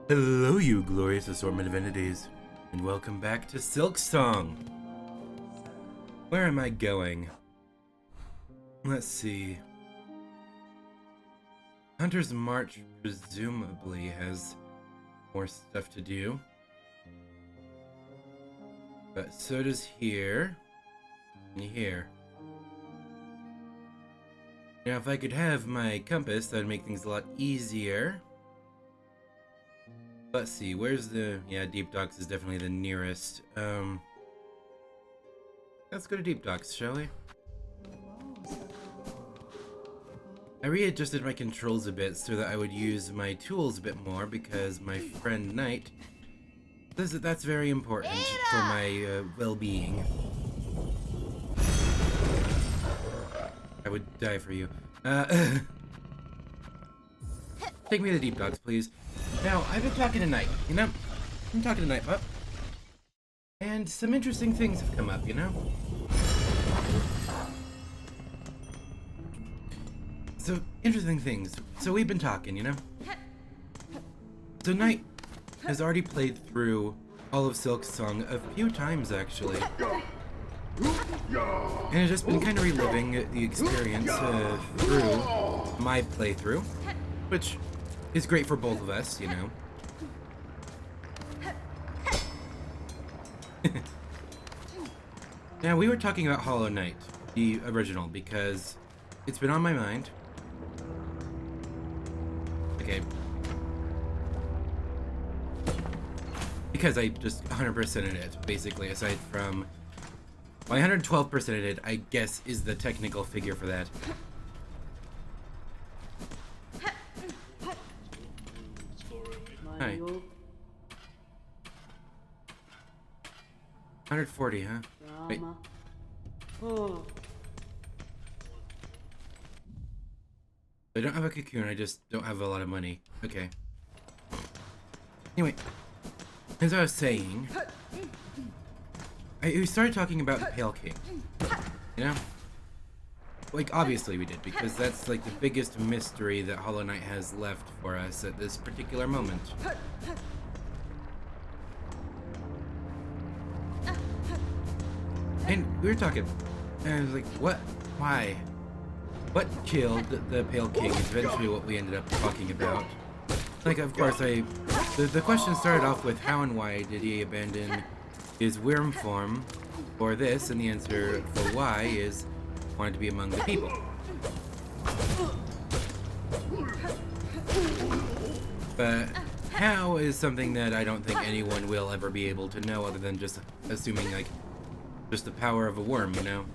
Hello, you glorious assortment of entities, and welcome back to Silksong. Where am I going? Let's see. Hunter's March presumably has more stuff to do. But so does here. And here. Now, if I could have my compass, that would make things a lot easier. Let's see, where's the... Yeah, Deep Docks is definitely the nearest. Let's go to Deep Docks, shall we? I readjusted my controls a bit so that I would use my tools a bit more because my friend Knight says that that's very important for my well-being. I would die for you. Take me to Deep Docks, please. Now, I've been talking to Knight, you know? I'm talking to Knight, pup. And some interesting things have come up, you know? So, interesting things. So we've been talking, you know? So Knight has already played through all of Silksong a few times, actually. And has just been kind of reliving the experience through my playthrough, which is great for both of us, you know. Now, we were talking about Hollow Knight, the original, because it's been on my mind. Okay. Because I just 100%ed it, basically, aside from... My 112%ed it, I guess, is the technical figure for that. Hi. 140, huh? Wait. I don't have a cocoon, I just don't have a lot of money. Okay. Anyway, as I was saying, we started talking about the Pale King. You know? Like, obviously we did, because that's like the biggest mystery that Hollow Knight has left for us at this particular moment. And we were talking, and I was like, what? Why? What killed the Pale King is eventually what we ended up talking about. Like, of course, the question started off with how and why did he abandon his worm form for this, and the answer for why is wanted to be among the people. But how is something that I don't think anyone will ever be able to know other than just assuming, like, just the power of a worm, you know?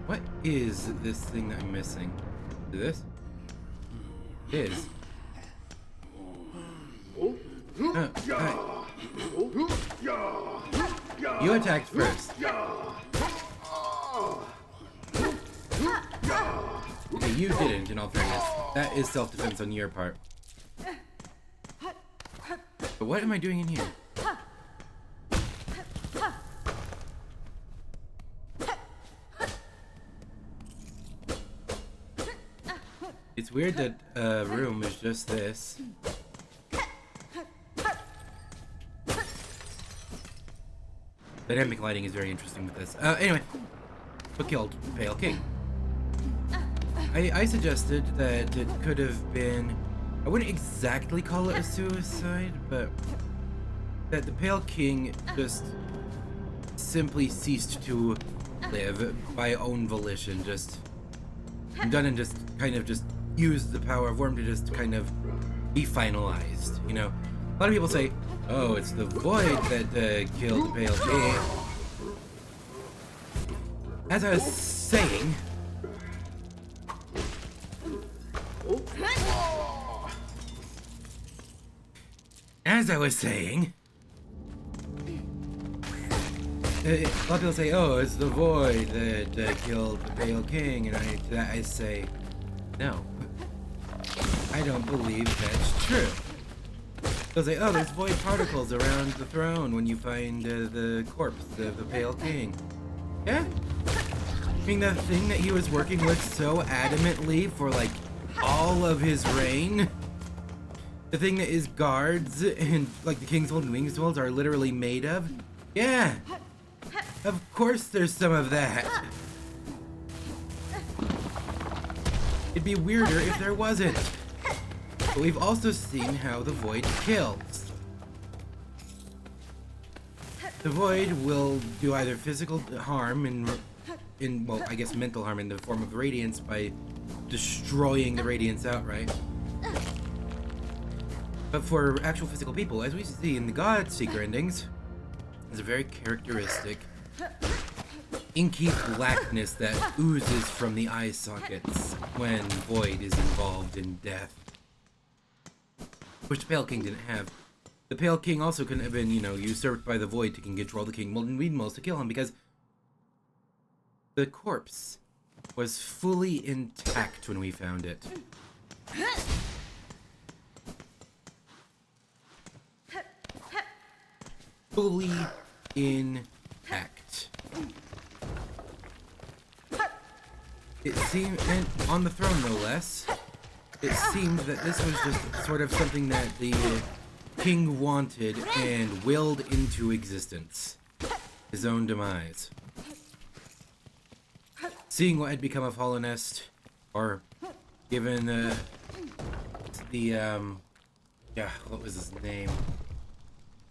What is this thing that I'm missing? Is this? It is. Hi. You attacked first. Okay, you didn't, in all fairness. That is self-defense on your part. But what am I doing in here? It's weird that a room is just this. Dynamic lighting is very interesting with this. Anyway, what killed Pale King? I suggested that it could have been... I wouldn't exactly call it a suicide, but that the Pale King just simply ceased to live by own volition, just done and just kind of just used the power of worm to just kind of be finalized, you know? A lot of people say, oh, it's the void that killed the Pale King. As I was saying... As I was saying... A lot of people say, oh, it's the void that killed the Pale King, and to that I say, no. I don't believe that's true. They'll say, oh, there's void particles around the throne when you find the corpse of the Pale King. Yeah? I mean, the thing that he was working with so adamantly for like all of his reign, the thing that his guards and like the Kingswold and Wingswold are literally made of, yeah, of course there's some of that. It'd be weirder if there wasn't. But we've also seen how the Void kills. The Void will do either physical harm in well, I guess mental harm in the form of radiance by destroying the radiance outright. But for actual physical people, as we see in the Godseeker endings, there's a very characteristic inky blackness that oozes from the eye sockets when Void is involved in death. Which the Pale King didn't have. The Pale King also couldn't have been, you know, usurped by the Void to control the King and Weedmills to kill him because the corpse was fully intact when we found it. Fully intact. It seemed, and on the throne no less, it seemed that this was just sort of something that the king wanted and willed into existence. His own demise. Seeing what had become of Hollow Nest, or given yeah, what was his name?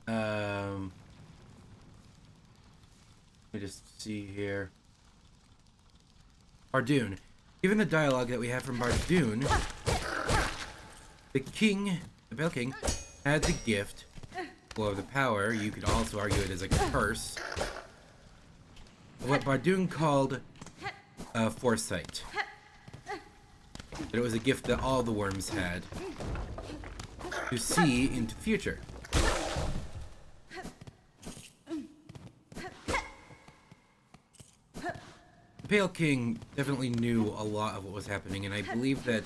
Let me just see here. Bardoon. Given the dialogue that we have from Bardoon, the king, the Pale King, had the gift, or the power, you could also argue it as a curse, what Bardoon called foresight. That it was a gift that all the worms had, to see into the future. The Pale King definitely knew a lot of what was happening, and I believe that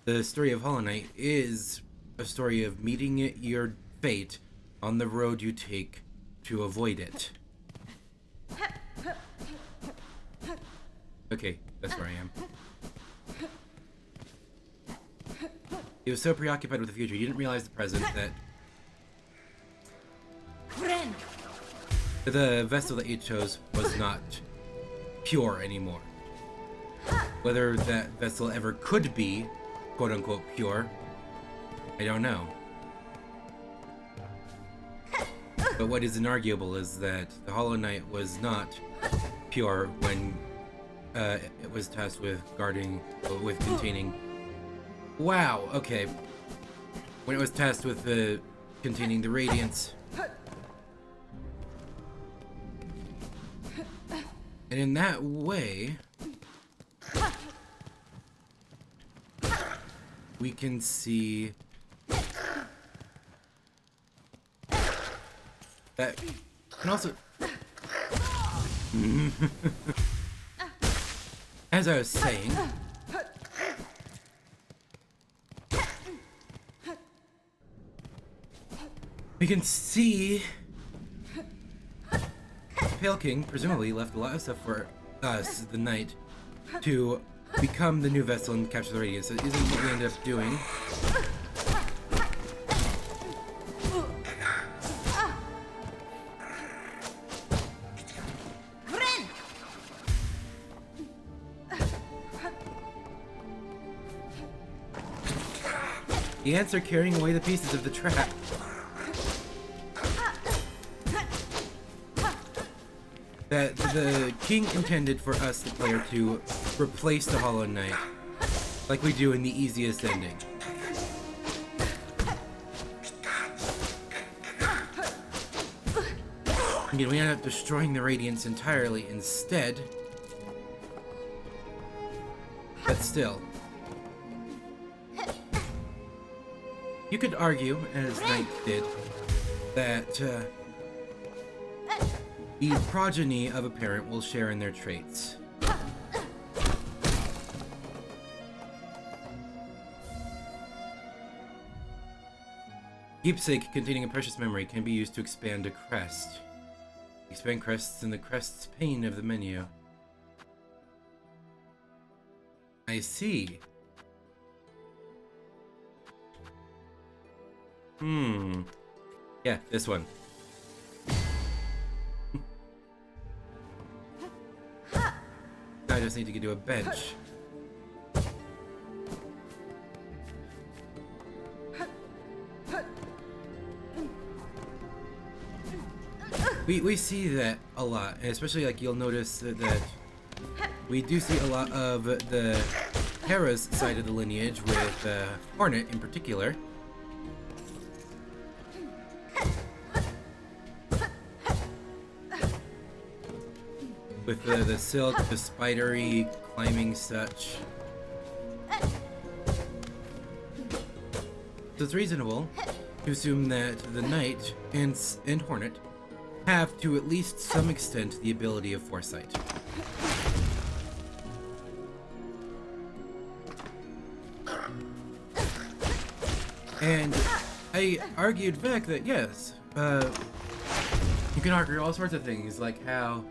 the story of Hollow Knight is a story of meeting your fate on the road you take to avoid it. Okay, that's where I am. He was so preoccupied with the future, he didn't realize the present that the vessel that he chose was not pure anymore. Whether that vessel ever could be, quote-unquote, pure, I don't know. But what is inarguable is that the Hollow Knight was not pure when it was tasked with containing... Wow, okay. When it was tasked with containing the Radiance. And in that way, we can see that can also... As I was saying, we can see Pale King presumably left a lot of stuff for us, the Knight, to become the new vessel and capture the Radiance. That isn't what we ended up doing. The ants are carrying away the pieces of the trap. That the king intended for us, the player, to replace the Hollow Knight, like we do in the easiest ending. Again, we end up destroying the Radiance entirely instead. But still. You could argue, as Knight did, that the progeny of a parent will share in their traits. Keepsake containing a precious memory can be used to expand a crest. Expand crests and the crest's pane of the menu. I see. Yeah, this one. I just need to get to a bench. We see that a lot, and especially like you'll notice that we do see a lot of the Chorous side of the lineage with Hornet in particular. With the silk, the spidery climbing such. So it's reasonable to assume that the Knight and Hornet have, to at least some extent, the ability of foresight. And I argued back that yes, you can argue all sorts of things, like how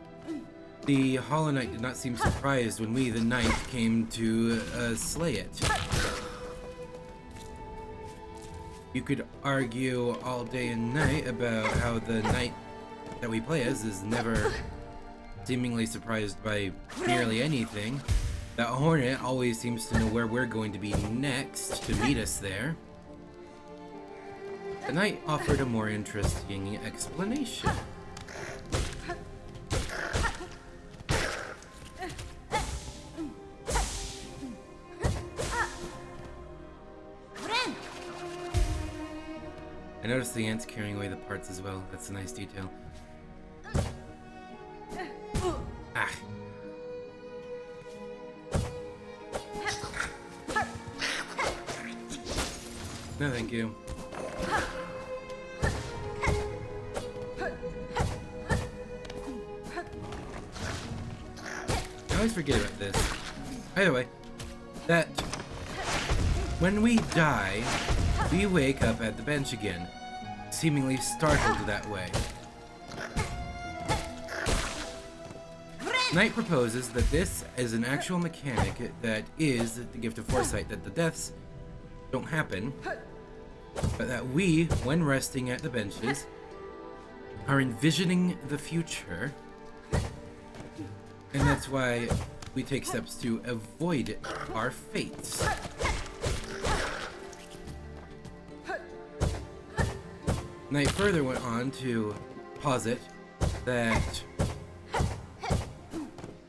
the Hollow Knight did not seem surprised when we, the Knight, came to slay it. You could argue all day and night about how the Knight that we play as is never seemingly surprised by nearly anything. That Hornet always seems to know where we're going to be next to meet us there. The Knight offered a more interesting explanation. I noticed the ants carrying away the parts as well. That's a nice detail. Ah. No, thank you. I always forget about this. Either way, that when we die, we wake up at the bench again, seemingly startled that way. Knight proposes that this is an actual mechanic that is the gift of foresight, that the deaths don't happen, but that we, when resting at the benches, are envisioning the future, and that's why we take steps to avoid our fates. Knight further went on to posit that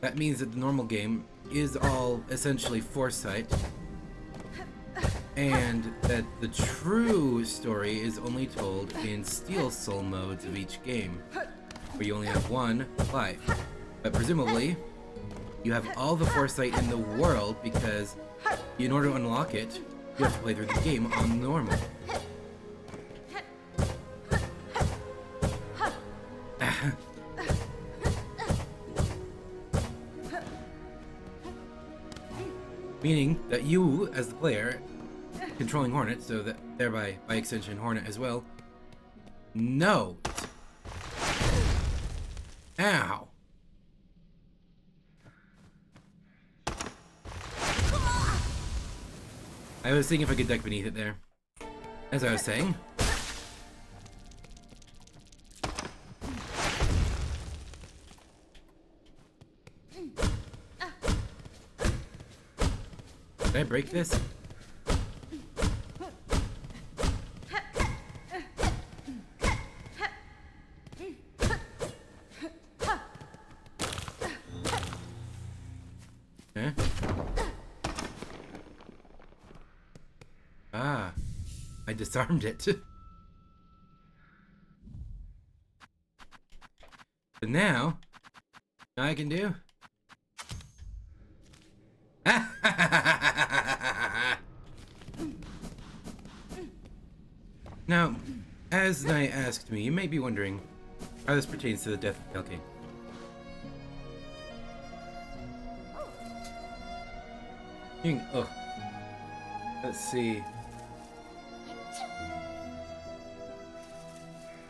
that means that the normal game is all essentially foresight, and that the true story is only told in Steel Soul modes of each game, where you only have one life. But presumably, you have all the foresight in the world because in order to unlock it, you have to play through the game on normal. Meaning that you, as the player, controlling Hornet, so that thereby, by extension, Hornet as well, knows. Ow. I was seeing if I could duck beneath it there. As I was saying. Did I break this? Huh? Ah, I disarmed it. But now I can do. Now, as Knight asked me, you may be wondering how this pertains to the death of Pale King. Oh, let's see.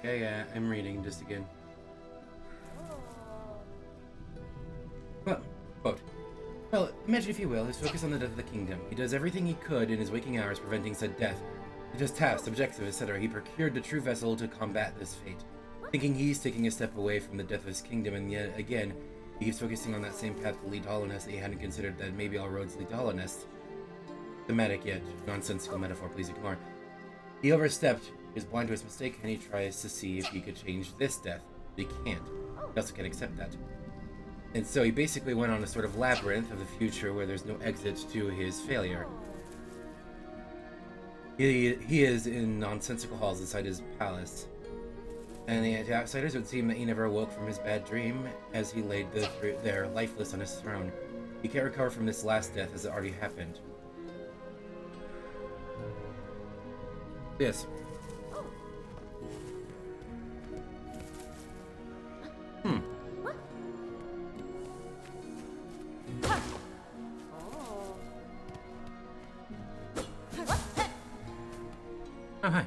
Yeah, I'm reading just again. Well, quote. Well, Imagine, if you will, his focus on the death of the kingdom. He does everything he could in his waking hours preventing said death. He does tasks, objectives, etc. He procured the true vessel to combat this fate. Thinking he's taking a step away from the death of his kingdom, and yet again, he keeps focusing on that same path to lead hollowness that he hadn't considered that maybe all roads lead to hollowness. Thematic yet nonsensical metaphor, please ignore. He overstepped, he is blind to his mistake, and he tries to see if he could change this death. But he can't. He also can't accept that. And so he basically went on a sort of labyrinth of the future where there's no exit to his failure. He is in nonsensical halls inside his palace. And the outsiders would seem that he never awoke from his bad dream as he laid there lifeless on his throne. He can't recover from this last death as it already happened. Yes. Oh, hi.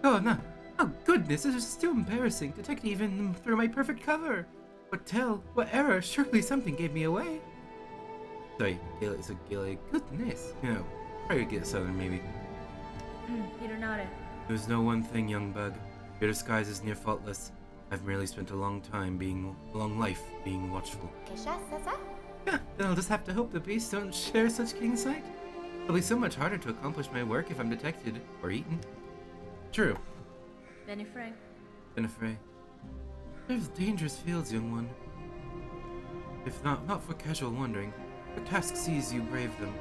Oh, no. Oh, goodness, this is still embarrassing. Detect even through my perfect cover. What error? Surely something gave me away. Sorry, it's a Gaelic. Goodness. You know, probably get southern, maybe. There's no one thing, young bug. Your disguise is near faultless. I've merely spent a long life being watchful. Yeah, then I'll just have to hope the beasts don't share such keen sight. It'll be so much harder to accomplish my work if I'm detected or eaten. True. Benefray. There's dangerous fields, young one. If not for casual wandering. The task sees you brave them.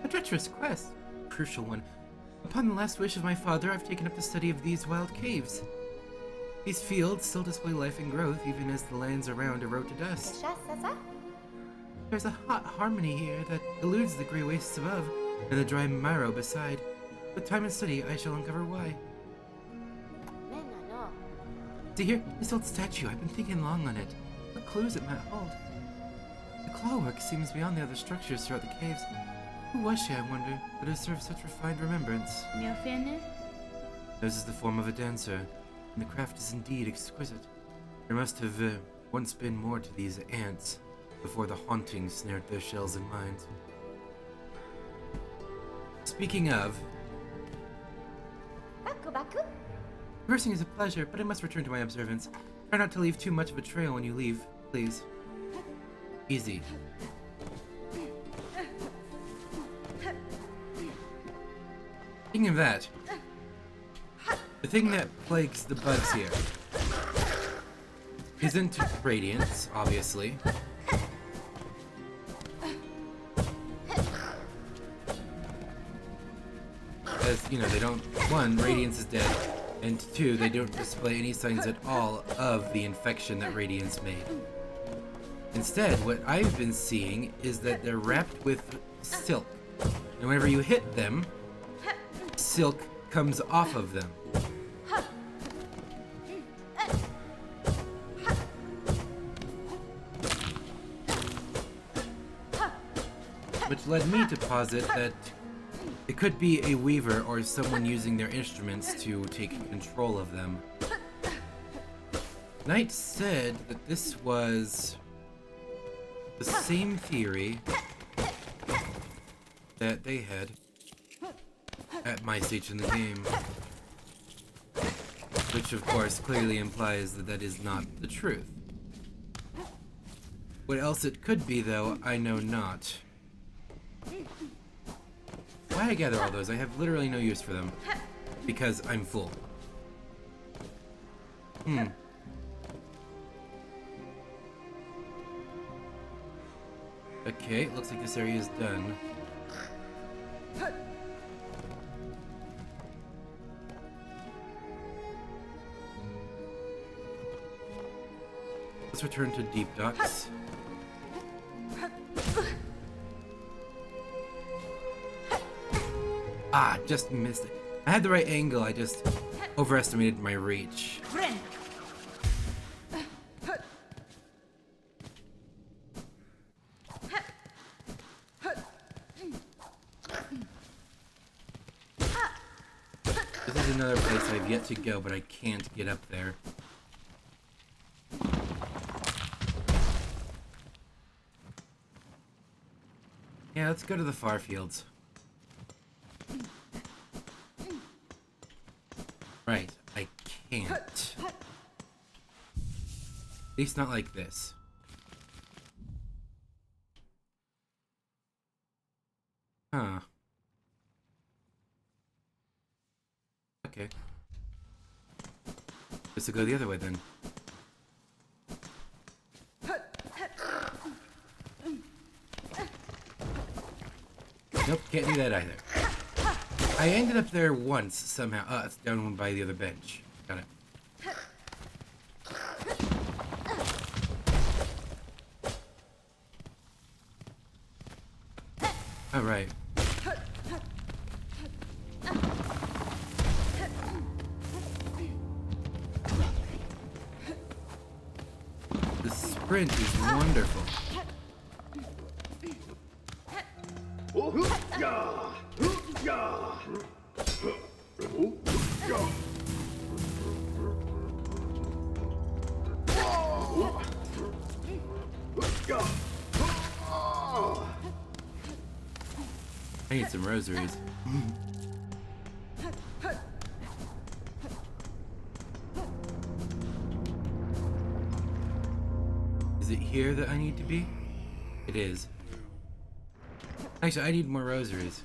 A treacherous quest. Crucial one. Upon the last wish of my father, I've taken up the study of these wild caves. These fields still display life and growth, even as the lands around erode to dust. There's a hot harmony here that eludes the grey wastes above, and the dry marrow beside. With time and study, I shall uncover why. See here, this old statue. I've been thinking long on it. What clues it might hold? The clawwork seems beyond the other structures throughout the caves. Who was she, I wonder, that deserves such refined remembrance? Hers is the form of a dancer, and the craft is indeed exquisite. There must have once been more to these ants before the haunting snared their shells and minds. Speaking of, conversing is a pleasure, but I must return to my observance. Try not to leave too much of a trail when you leave, please. Easy. Speaking of that, the thing that plagues the bugs here isn't radiance, obviously. As, you know, they don't, one, radiance is dead, and two, they don't display any signs at all of the infection that radiance made. Instead, what I've been seeing is that they're wrapped with silk, and whenever you hit them, silk comes off of them. Which led me to posit that it could be a weaver or someone using their instruments to take control of them. Knight said that this was the same theory that they had at my stage in the game. Which of course clearly implies that that is not the truth. What else it could be though, I know not. Why I gather all those? I have literally no use for them. Because I'm full. Okay, looks like this area is done. Let's return to Deep Docks. Ah, just missed it. I had the right angle, I just overestimated my reach. This is another place I've yet to go, but I can't get up there. Yeah, let's go to the far fields. Right, I can't. At least not like this. Huh. Okay. Guess we'll go the other way then. Nope, can't do that either. I ended up there once somehow. Oh, it's down by the other bench. Got it. All right. The sprint is wonderful. I need some rosaries. Is it here that I need to be? It is. Actually, I need more rosaries.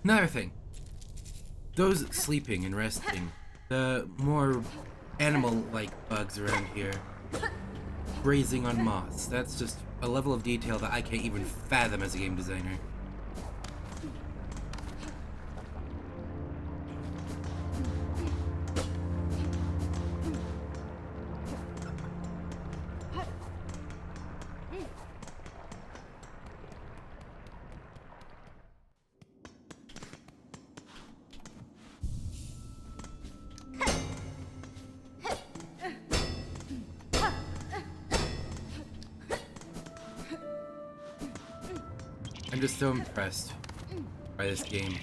Another thing. Those sleeping and resting, the more animal-like bugs around here, grazing on moss. That's just a level of detail that I can't even fathom as a game designer. I'm just so impressed by this game.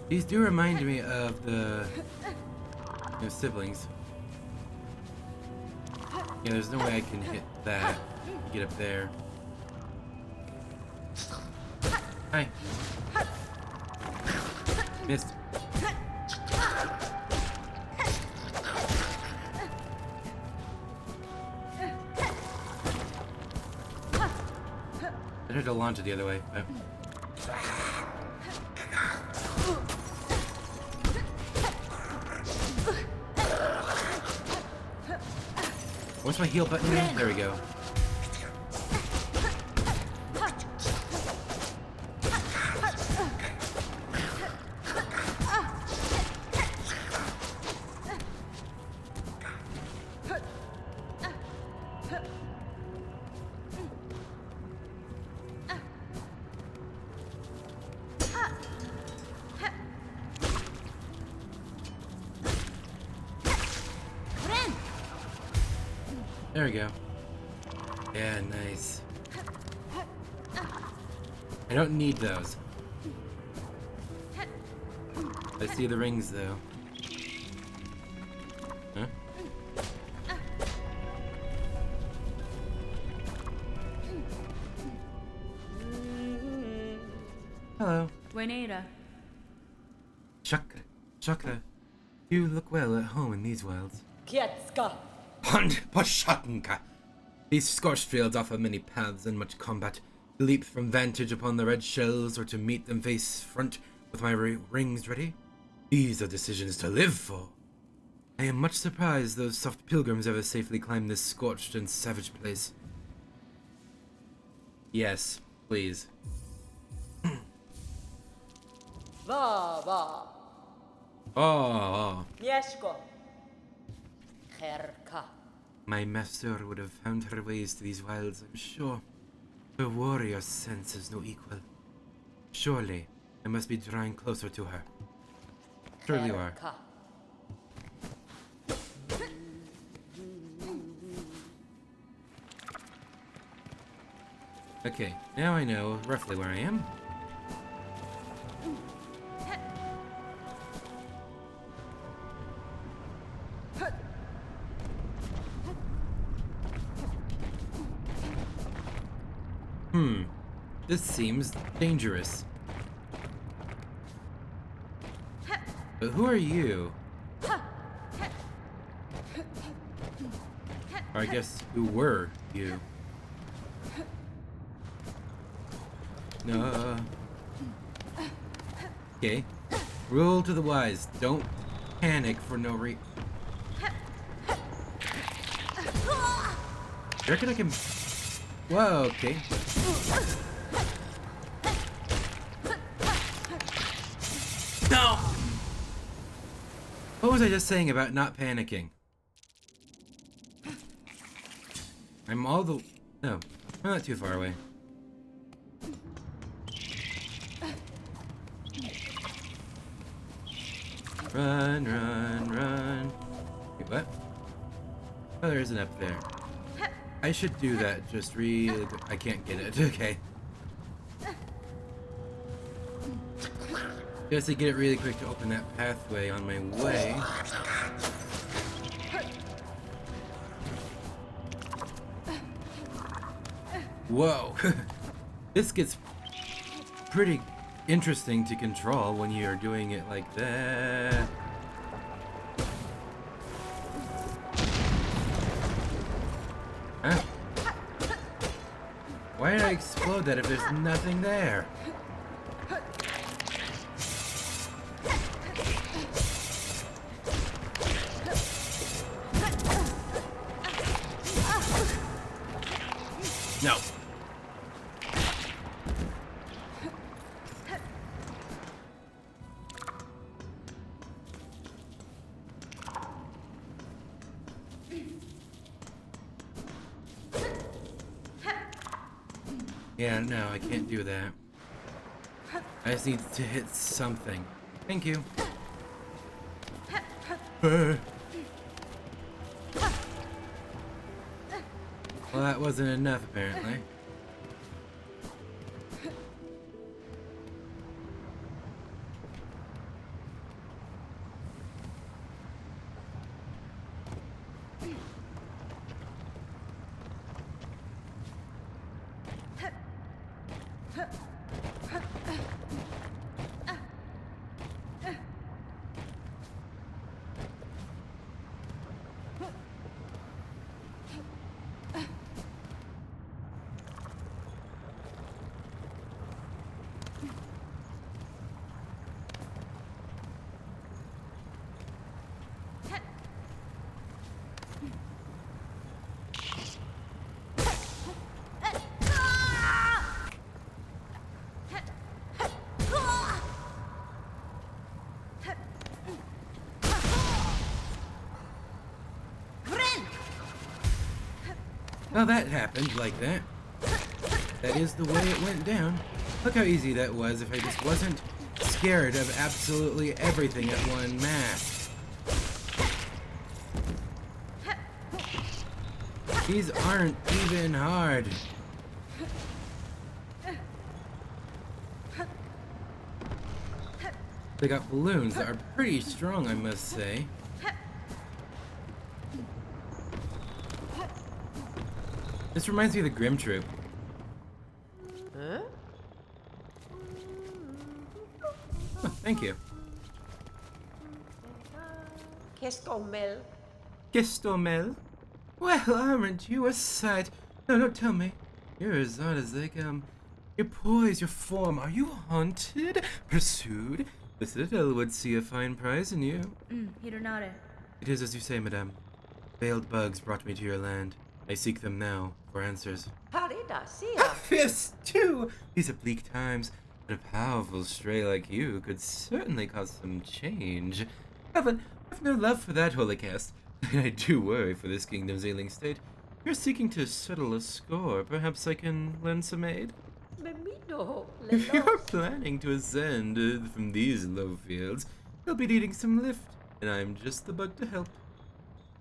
These do remind me of the siblings. Yeah, there's no way I can hit that. Get up there. Hi. Missed. I tried to launch it the other way. Oh. What's my heal button again? There we go. There we go. Yeah, nice. I don't need those. I see the rings though. Huh? Hello. Buenera. Chakra. Chakra. You look well at home in these wilds. Kietska. Hunt Poshatanka. These scorched fields offer many paths and much combat. To leap from vantage upon the red shells or to meet them face front with my rings ready. These are decisions to live for. I am much surprised those soft pilgrims ever safely climbed this scorched and savage place. Yes, please. Va, va. Oh, Mieszko. Herka. my master would have found her ways to these wilds, I'm sure. Her warrior sense is no equal. Surely, I must be drawing closer to her. Surely you are. Herka. Okay, now I know roughly where I am. This seems dangerous. But who are you? Or I guess, who were you? No. Okay. Rule to the wise. Don't panic for no reason. You reckon I can... Whoa, okay. No! What was I just saying about not panicking? I'm all the... No, I'm not too far away. Run, run, run. Wait, what? Oh, there isn't up there. I should do that just really quick. I can't get it. Okay. Just to get it really quick to open that pathway on my way. Whoa. This gets pretty interesting to control when you're doing it like that. Huh? Why did I explode that if there's nothing there? No. Yeah, no, I can't do that. I just need to hit something. Thank you. Well, that wasn't enough, apparently. Well, that happened like that. That is the way it went down. Look how easy that was if I just wasn't scared of absolutely everything at one mass. These aren't even hard. They got balloons that are pretty strong, I must say. This reminds me of the Grim Troop. Huh? Oh, thank you. Kestomel. Gestomel? Well, aren't you a sight? No, don't tell me. You're as odd as they come. Your poise, your form. Are you haunted? Pursued? The Citadel would see a fine prize in you. Hironare. It is as you say, madame. Veiled bugs brought me to your land. I seek them now for answers. Harida, sia. Fist, too! These are bleak times, but a powerful stray like you could certainly cause some change. I've no love for that holy cast, and I do worry for this kingdom's ailing state. You're seeking to settle a score. Perhaps I can lend some aid? Memido. If you're planning to ascend from these low fields, you'll be needing some lift, and I'm just the bug to help.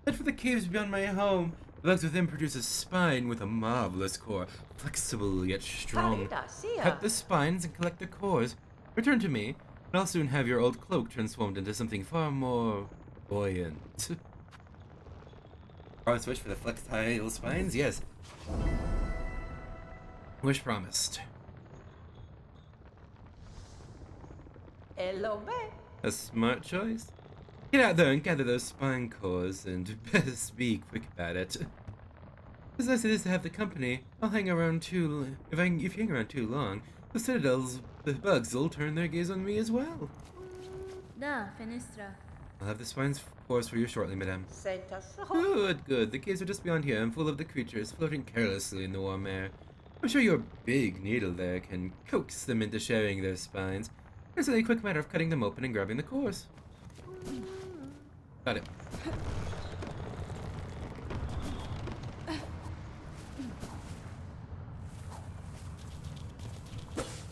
Head for the caves beyond my home. The bugs within produce a spine with a marvelous core, flexible yet strong. Cut the spines and collect the cores. Return to me, and I'll soon have your old cloak transformed into something far more buoyant. Promise wish for the flexile spines? Yes. Wish promised. Hello, me. A smart choice. Get out there and gather those spine cores, and best be quick about it. As nice it is to have the company, I'll hang around too. If you hang around too long, the bugs will turn their gaze on me as well. Da, fenestra. I'll have the spines cores for you shortly, madame. Senta so. Good, good. The caves are just beyond here and full of the creatures floating carelessly in the warm air. I'm sure your big needle there can coax them into sharing their spines. It's only a quick matter of cutting them open and grabbing the cores. Got it.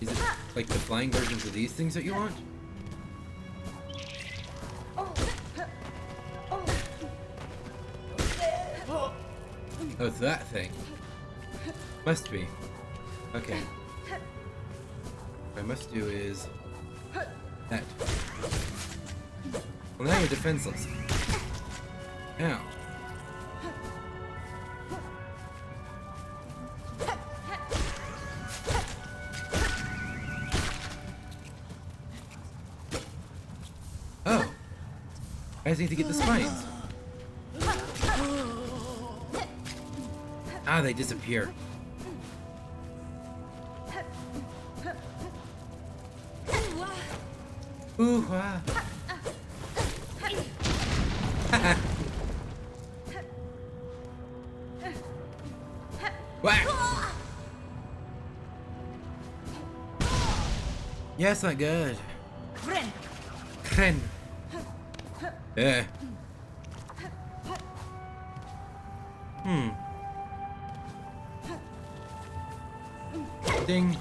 Is it like the flying versions of these things that you want? Oh, it's that thing. Must be. Okay. What I must do is that. Well, now you're defenseless. Ow. Oh. I just need to get the spines. Ah, they disappear. Ooh, ah. Whack! Yeah, it's not good. Kren. Yeah. Ding.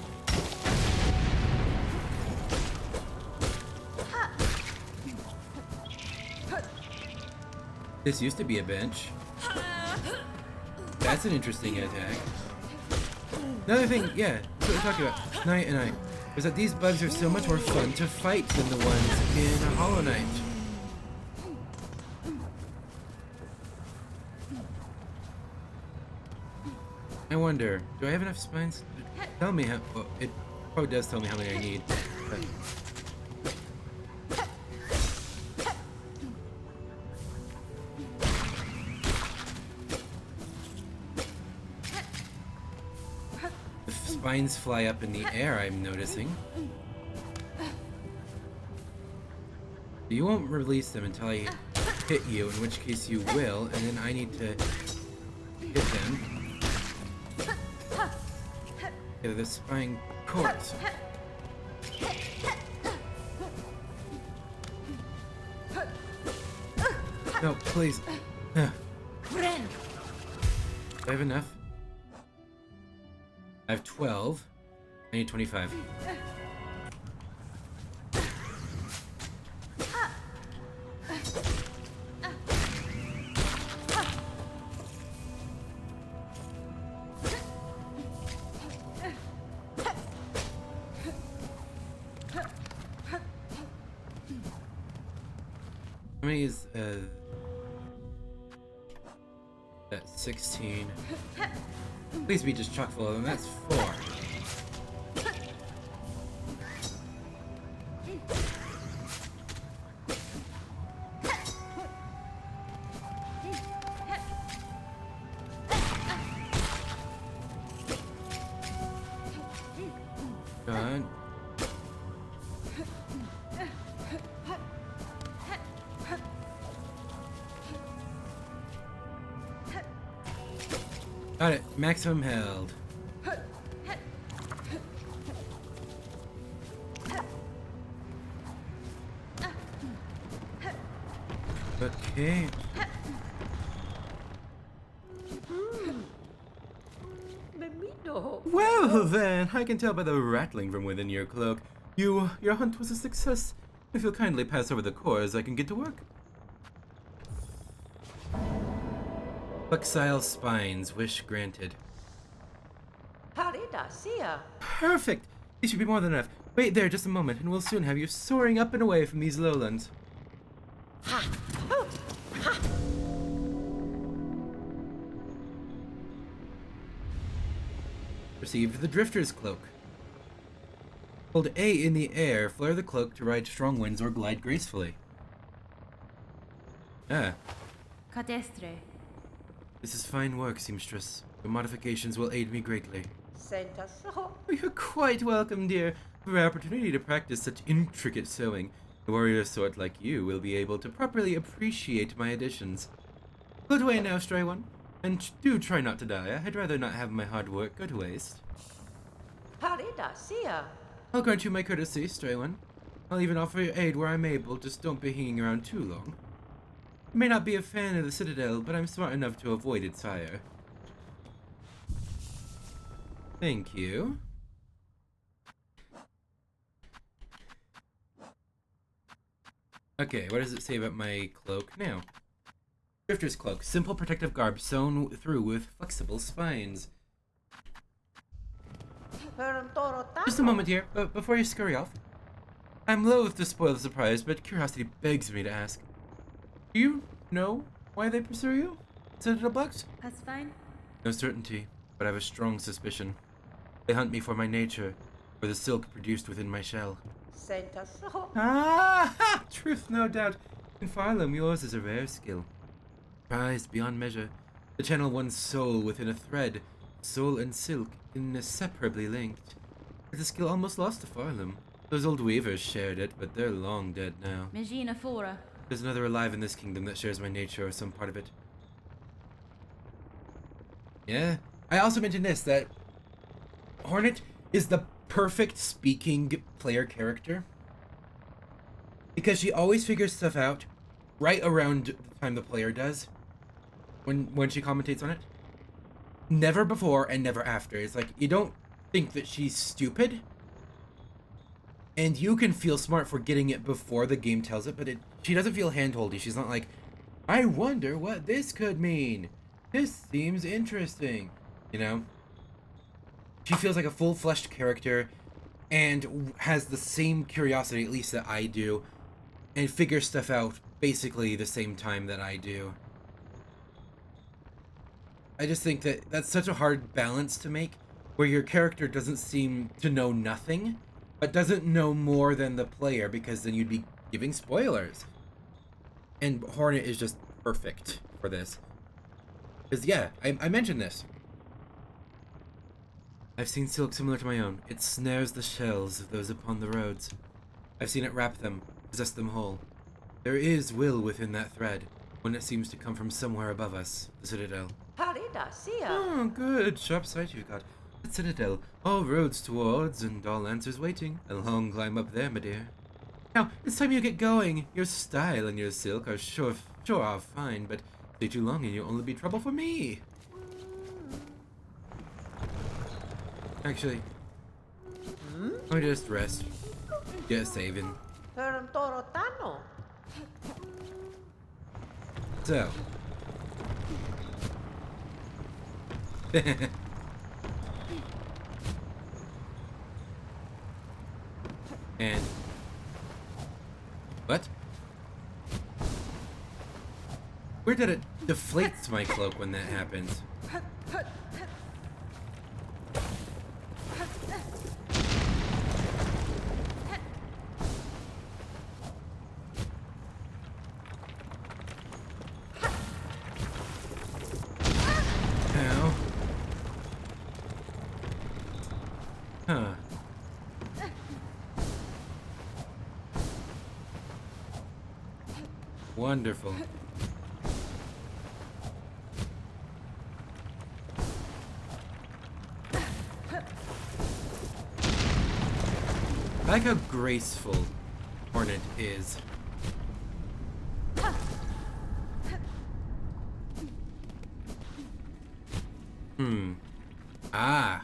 This used to be a bench. That's an interesting attack. Another thing, yeah, that's what we're talking about. Night and Night. Was that these bugs are so much more fun to fight than the ones in a Hollow Knight. I wonder, do I have enough spines? Tell me how. Well, it probably does tell me how many I need. But the spines fly up in the air, I'm noticing. You won't release them until I hit you, in which case you will, and then I need to hit them. The spine cores. No, please. Do I have enough? I have 12. I need 25. How many is that's 16. Please be just chock full of them. That's 4. God. Got it. Maximum held. Okay. Memito. Well then, I can tell by the rattling from within your cloak. Your hunt was a success. If you'll kindly pass over the cores, I can get to work. Flexile spines, wish granted. Parida sia. Perfect! These should be more than enough. Wait there just a moment, and we'll soon have you soaring up and away from these lowlands. Ha. Oh. Ha. Received the Drifter's Cloak. Hold A in the air, flare the cloak to ride strong winds or glide gracefully. Ah, Cadestre. this is fine work, seamstress. Your modifications will aid me greatly. Senta so. Oh, you're quite welcome, dear. For our opportunity to practice such intricate sewing, a warrior sort like you will be able to properly appreciate my additions. Go away now, stray one, and do try not to die. I'd rather not have my hard work go to waste. Parida sia. I'll grant you my courtesy, stray one. I'll even offer you aid where I'm able, just don't be hanging around too long. I may not be a fan of the Citadel, but I'm smart enough to avoid its fire. Thank you. Okay, what does it say about my cloak now? Drifter's Cloak. Simple protective garb sewn through with flexible spines. Just a moment here, but before you scurry off. I'm loath to spoil the surprise, but curiosity begs me to ask. Do you know why they pursue you? Citadel bugs? That's fine. No certainty, but I have a strong suspicion. They hunt me for my nature, or the silk produced within my shell. Senta so. Ah! Truth, no doubt. In Farlam, yours is a rare skill. Prized beyond measure, to channel one's soul within a thread, soul and silk, inseparably linked. It's a skill almost lost to Farlam. Those old weavers shared it, but they're long dead now. Megina Fora. There's another alive in this kingdom that shares my nature or some part of it. Yeah. I also mentioned this, that Hornet is the perfect speaking player character. Because she always figures stuff out right around the time the player does. When she commentates on it. Never before and never after. It's like, you don't think that she's stupid. And you can feel smart for getting it before the game tells it, but she doesn't feel handholdy. She's not like, I wonder what this could mean. This seems interesting. You know? She feels like a full-fleshed character and has the same curiosity, at least that I do, and figures stuff out basically the same time that I do. I just think that that's such a hard balance to make, where your character doesn't seem to know nothing, but doesn't know more than the player, because then you'd be giving spoilers. And Hornet is just perfect for this. Because, yeah, I mentioned this. I've seen silk similar to my own. It snares the shells of those upon the roads. I've seen it wrap them, possess them whole. There is will within that thread, when it seems to come from somewhere above us, the Citadel. Parida sia. Oh, good. Sharp sight you've got. The Citadel. All roads towards and all answers waiting. A long climb up there, my dear. Now, it's time you get going. Your style and your silk are sure are fine, but stay too long and you'll only be trouble for me. Actually, let me just rest. Get a saving. Torotano. So. And what? Where did it deflates my cloak when that happens? Ow. Huh. Wonderful. I like how graceful Hornet is. Ah.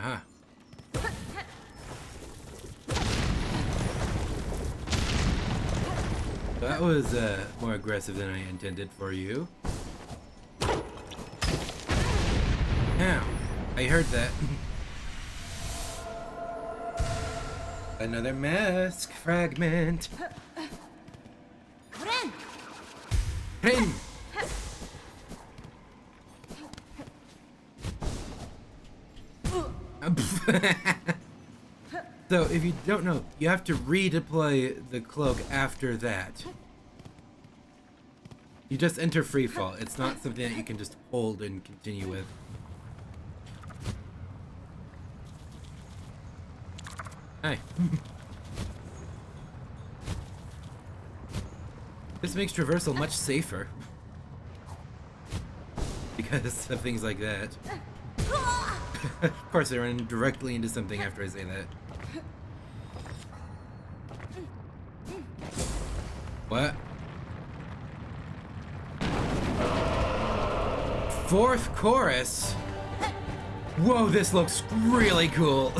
Aha. That was more aggressive than I intended for you. Now, I heard that. Another mask fragment. Ren! Rin! So, if you don't know, you have to redeploy the cloak after that. You just enter freefall. It's not something that you can just hold and continue with. Hi. This makes traversal much safer. Because of things like that. Of course, I run directly into something after I say that. What? Fourth chorus? Whoa, this looks really cool.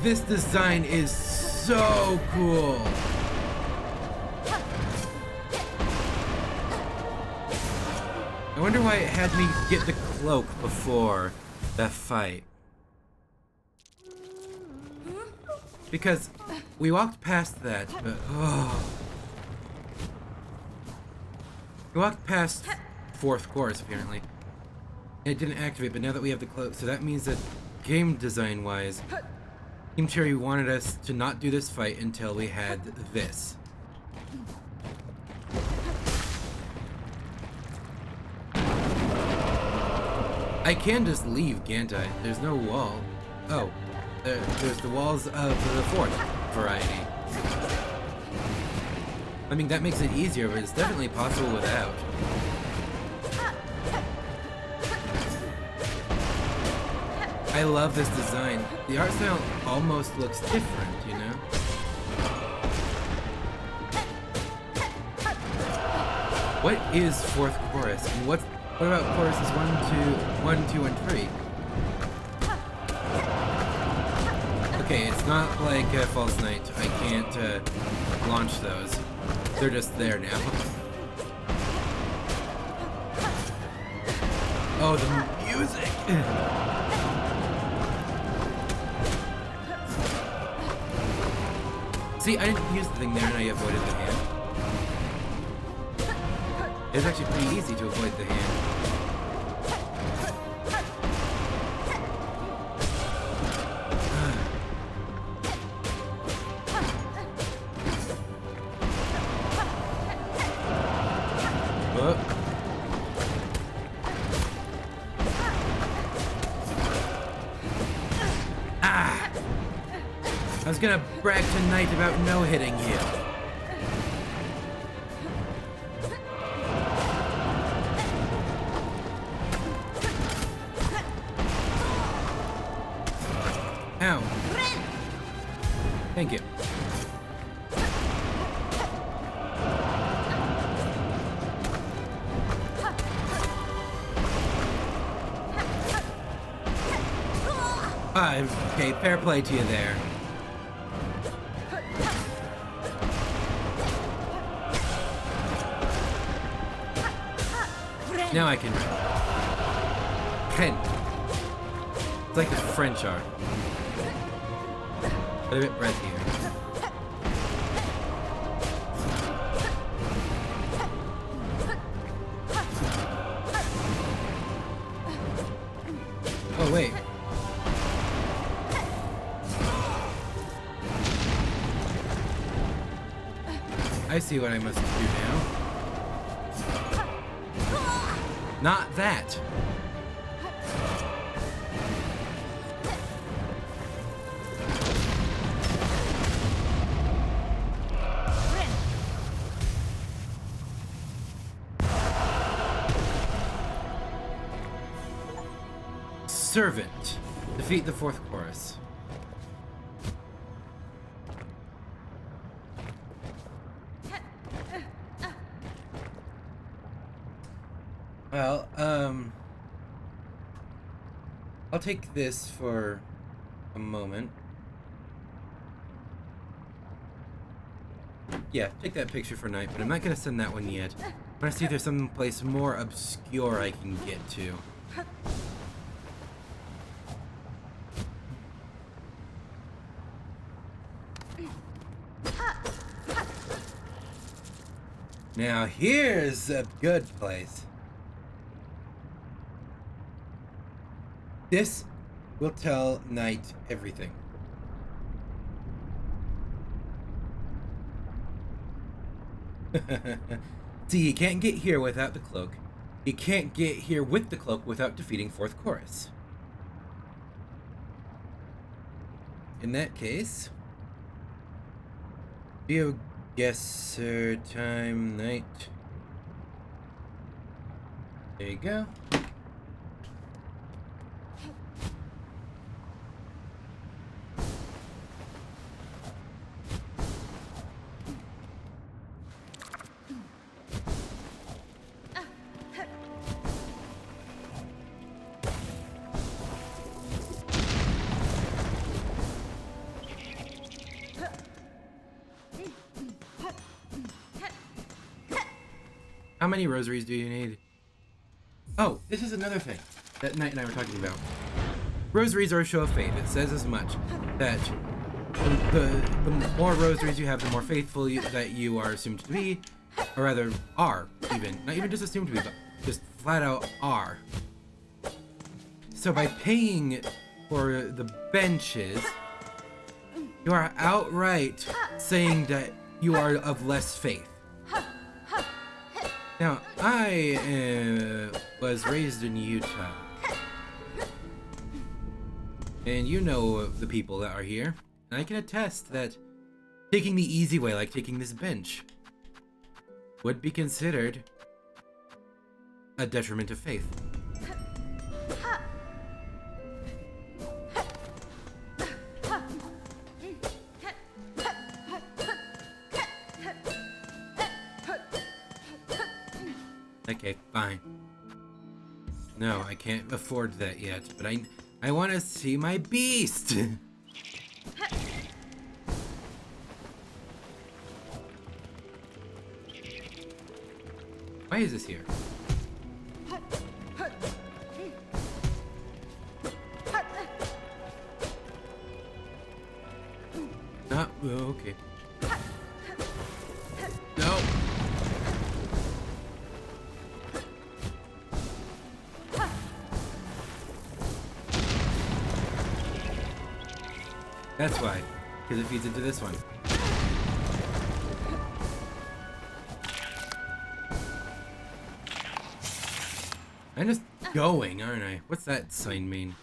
This design is so cool. I wonder why it had me get the cloak before the fight. Because we walked past that, but we walked past fourth chorus apparently. And it didn't activate, but now that we have the cloak, so that means that game design wise, Team Cherry wanted us to not do this fight until we had this. I can just leave, can't I? There's no wall. Oh, there's the walls of the fourth variety. I mean, that makes it easier, but it's definitely possible without. I love this design. The art style almost looks different, you know? What is fourth chorus? And what about choruses 1, 2, and 3? Okay, it's not like False Night. I can't launch those. They're just there now. Oh, the music! See, I didn't use the thing there and I avoided the hand. It was actually pretty easy to avoid the hand. I was gonna brag tonight about no hitting you. Ow. Thank you. Okay, fair play to you there. Now I can run. Ken. It's like the French are. But a bit breathier. Oh, wait. I see what I must do now. Not that. Servant. Defeat the fourth chorus. Well, I'll take this for a moment. Yeah, take that picture for night, but I'm not gonna send that one yet. I wanna see if there's some place more obscure I can get to. Now here's a good place. This will tell Knight everything. See, he can't get here without the cloak. He can't get here with the cloak without defeating fourth Chorous. In that case, GeoGuessr time Knight. There you go. How many rosaries do you need? Oh, this is another thing that Knight and I were talking about. Rosaries are a show of faith. It says as much that the more rosaries you have, the more faithful that you are assumed to be, or rather are even. Not even just assumed to be, but just flat out are. So by paying for the benches, you are outright saying that you are of less faith. Now, I was raised in Utah, and you know the people that are here, and I can attest that taking the easy way, like taking this bench, would be considered a detriment of faith. Okay, fine. No, I can't afford that yet, but I want to see my beast! Why is this here? Ah, oh, okay. No! That's why, because it feeds into this one. I'm just going, aren't I? What's that sign mean?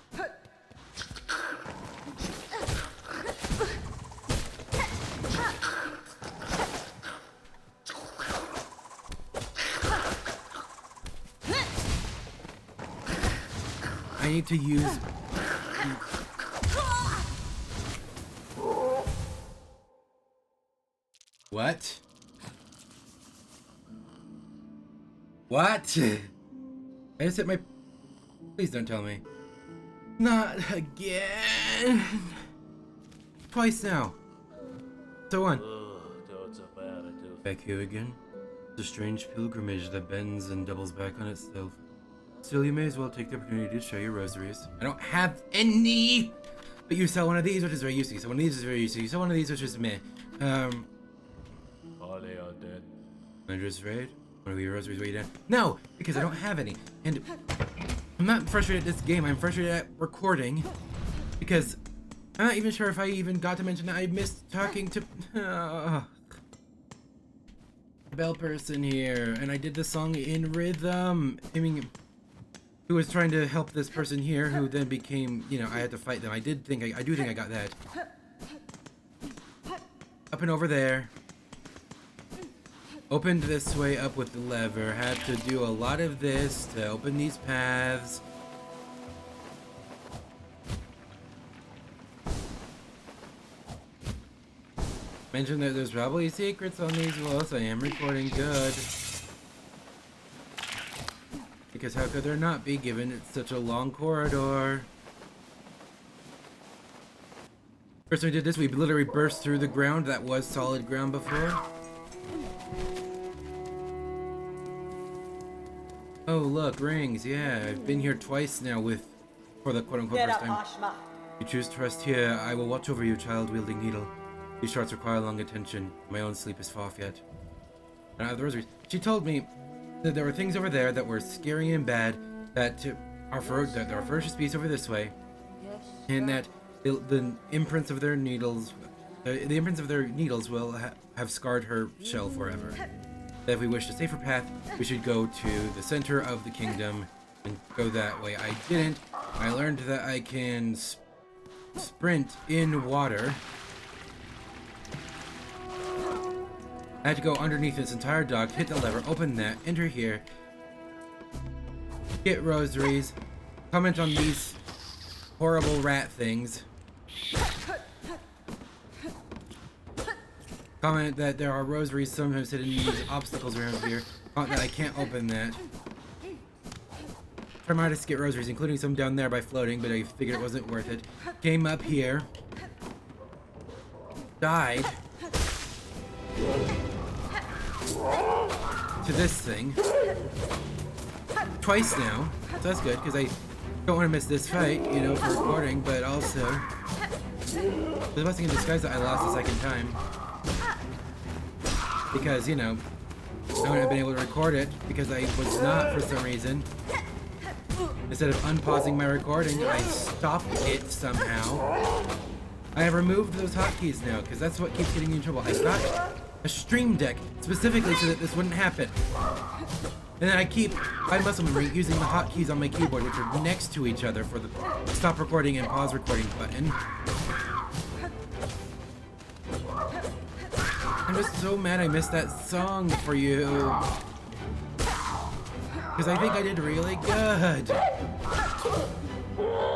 I need to use... What? What? I just hit my... Please don't tell me. Not again. Twice now. So one. Back here again. It's a strange pilgrimage that bends and doubles back on itself. Still, you may as well take the opportunity to show your rosaries. I don't have any! But you sell one of these, which is very useful. So one of these is very useful. You sell one of these, which is meh. Are they all dead? I'm just afraid. One of your rosaries way down. No! Because I don't have any. And I'm not frustrated at this game. I'm frustrated at recording. Because I'm not even sure if I even got to mention that I missed talking to... the bell person here. And I did the song in rhythm. I mean... Who was trying to help this person here, who then became, you know, I had to fight them. I do think I got that. Up and over there. Opened this way up with the lever. Had to do a lot of this to open these paths. Mentioned that there's probably secrets on these walls. I am recording good. because how could there not be, given it's such a long corridor? First time we did this, we literally burst through the ground that was solid ground before. Oh look, rings, yeah, I've been here twice now for the quote-unquote first time. You choose to rest here, I will watch over you, child-wielding needle. These shots require long attention. My own sleep is far off yet. And I have the rosaries. She told me that there were things over there that were scary and bad, that there are ferocious beasts over this way, and that the imprints of their needles, the imprints of their needles will have scarred her shell forever. That if we wish a safer path, we should go to the center of the kingdom and go that way. I didn't. I learned that I can sprint in water. I had to go underneath this entire dock, hit the lever, open that, enter here, get rosaries, comment on these horrible rat things, comment that there are rosaries sometimes hidden in these obstacles around here, comment that I can't open that. Try my hardest to get rosaries, including some down there by floating, but I figured it wasn't worth it. Came up here, died to this thing twice now, so that's good because I don't want to miss this fight, you know, for recording, but also the blessing in disguise that I lost a second time because, you know, I wouldn't have been able to record it because I was not for some reason. Instead of unpausing my recording, I stopped it somehow. I have removed those hotkeys now because that's what keeps getting me in trouble. I got a stream deck specifically so that this wouldn't happen. And then I keep, by muscle memory, using the hotkeys on my keyboard, which are next to each other for the stop recording and pause recording button. I'm just so mad I missed that song for you. Because I think I did really good.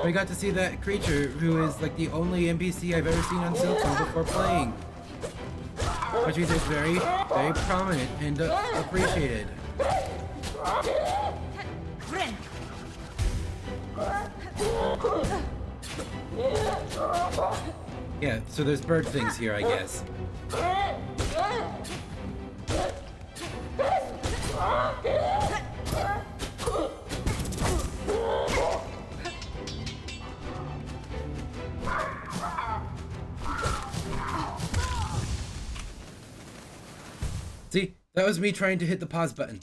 I got to see that creature who is like the only NPC I've ever seen on Silksong before playing. Which means it's very, very prominent and appreciated. Yeah, so there's bird things here, I guess. See, that was me trying to hit the pause button.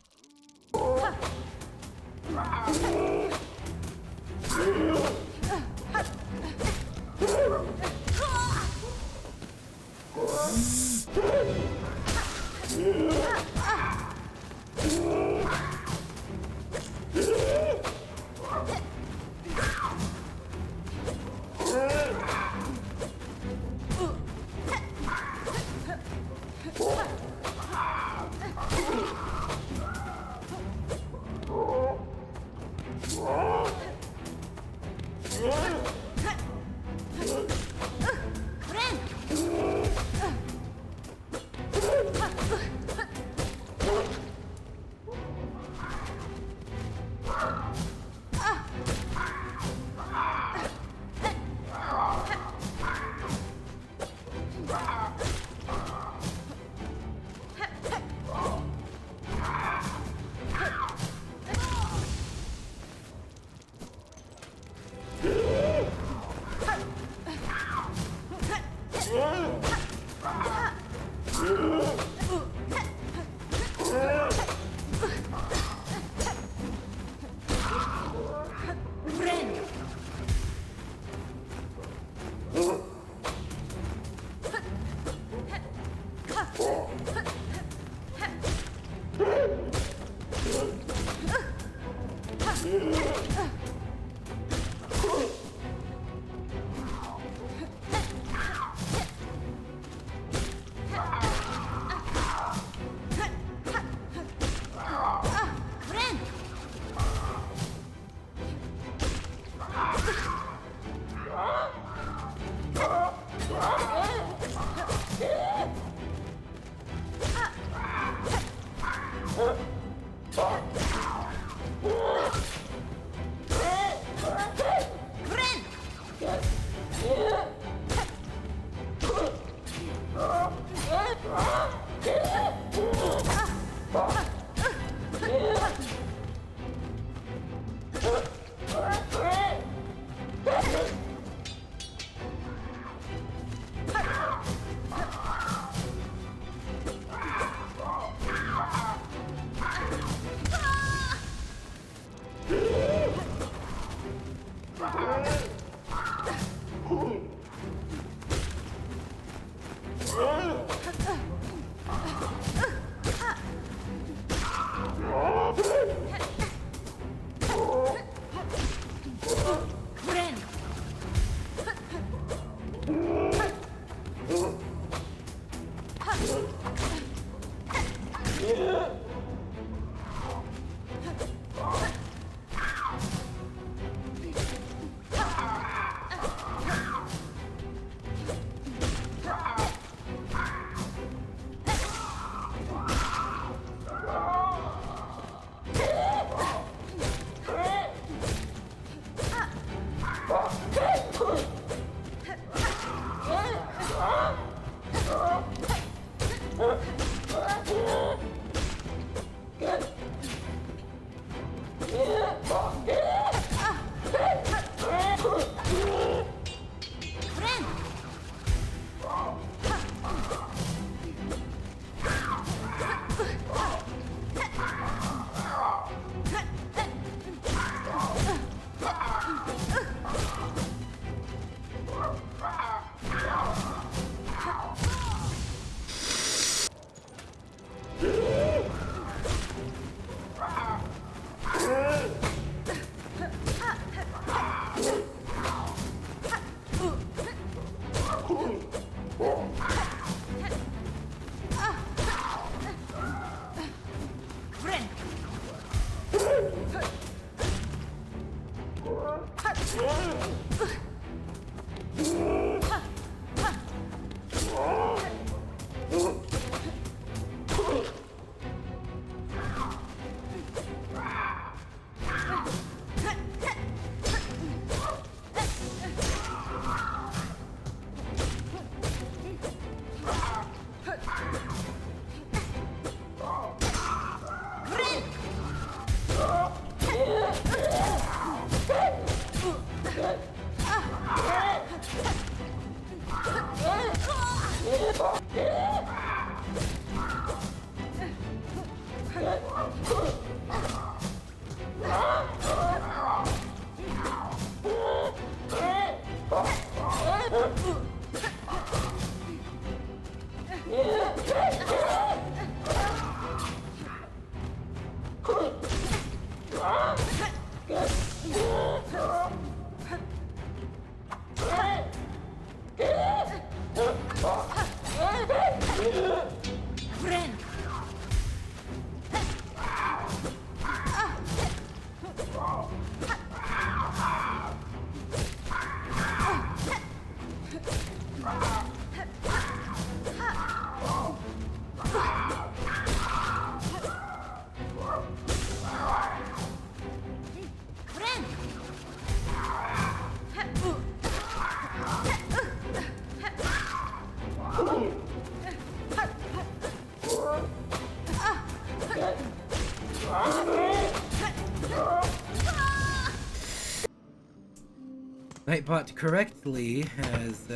Nightbot correctly has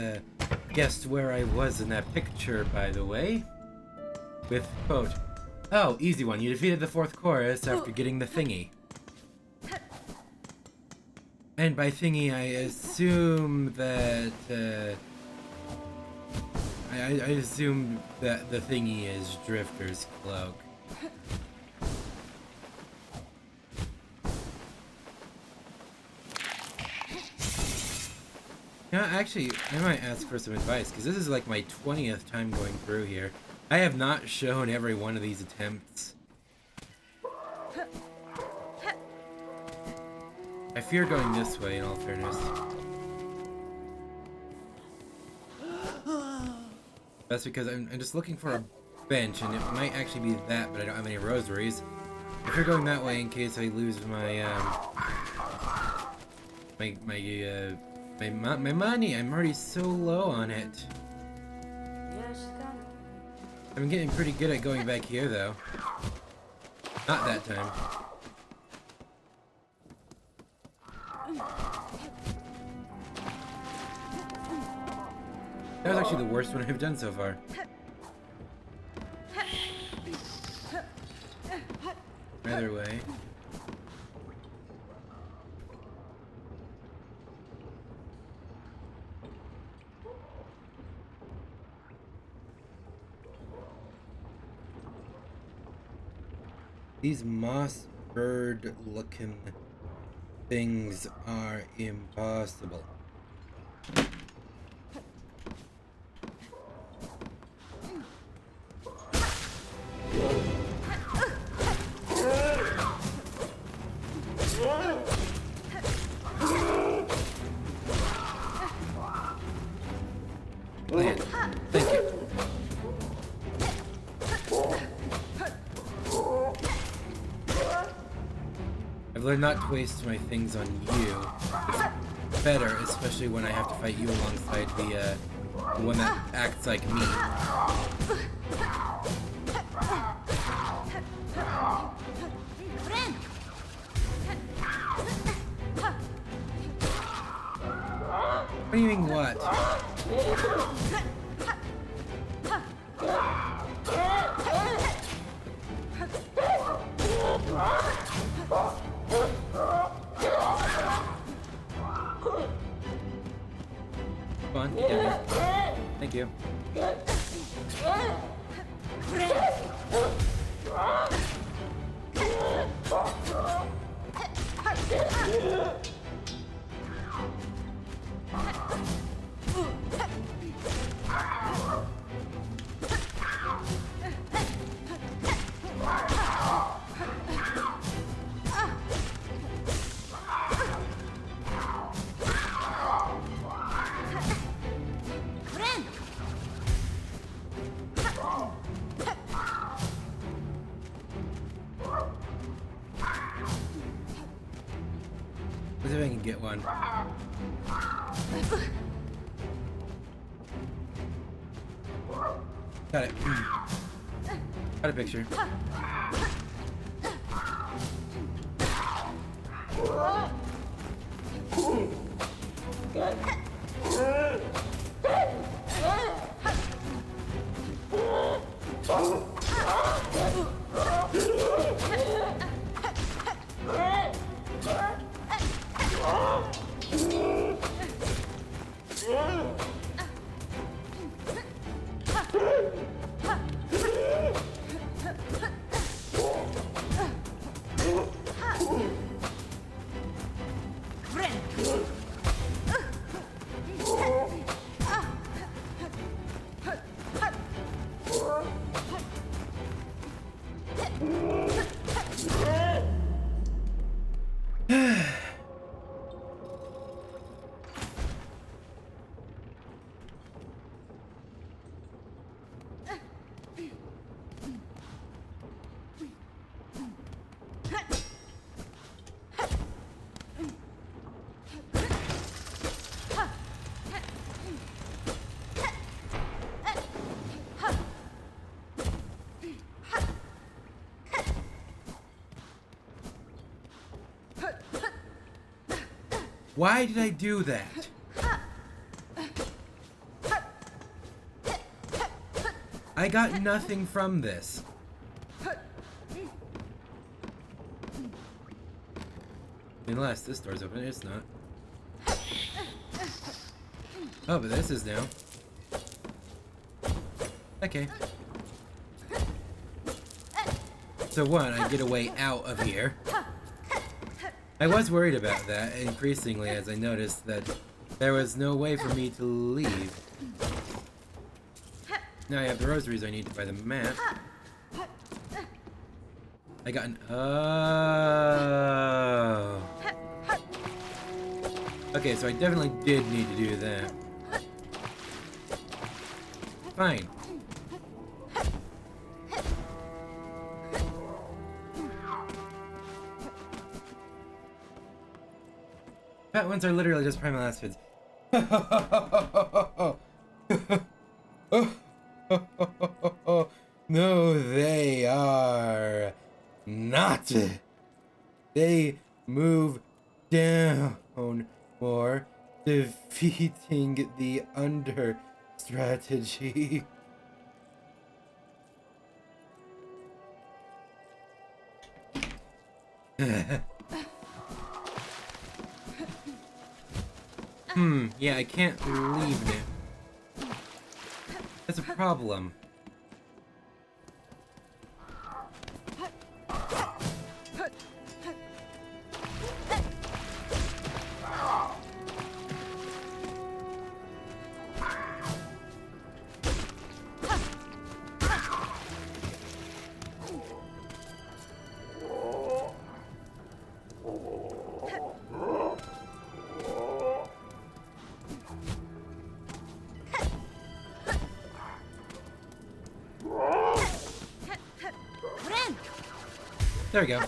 guessed where I was in that picture, by the way. With, quote, "Oh, easy one. You defeated the fourth chorus after getting the thingy." And by thingy, I assume that, I assume that the thingy is Drifter's cloak. Yeah, actually, I might ask for some advice, because this is like my 20th time going through here. I have not shown every one of these attempts. I fear going this way, in all fairness. That's because I'm just looking for a bench, and it might actually be that, but I don't have any rosaries. I fear going that way in case I lose my, my money. I'm already so low on it. I'm getting pretty good at going back here, though. Not that time. That was actually the worst one I've done so far. Either way. These moss bird looking things are impossible. learn not to waste my things on you. It's better, especially when I have to fight you alongside the one that acts like me. What do you mean, what? Come on, get down here. Thank you. Let's see if I can get one. Got it. Got a picture. Why did I do that? I got nothing from this. Unless this door's open, it's not. Oh, but this is now. Okay. So one, I get a way out of here. I was worried about that increasingly as I noticed that there was no way for me to leave. Now I have the rosaries I need to buy the map. I got an... Oh. Okay, so I definitely did need to do that. Fine. Fat ones are literally just primal acids. No, they are not. They move down more, defeating the under strategy. Yeah, I can't leave it. That's a problem. There we go.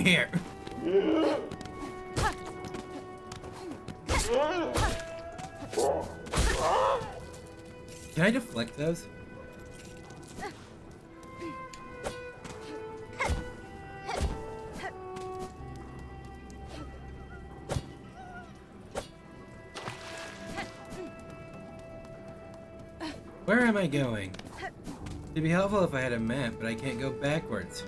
here. Can I deflect those? Where am I going? It'd be helpful if I had a map, but I can't go backwards.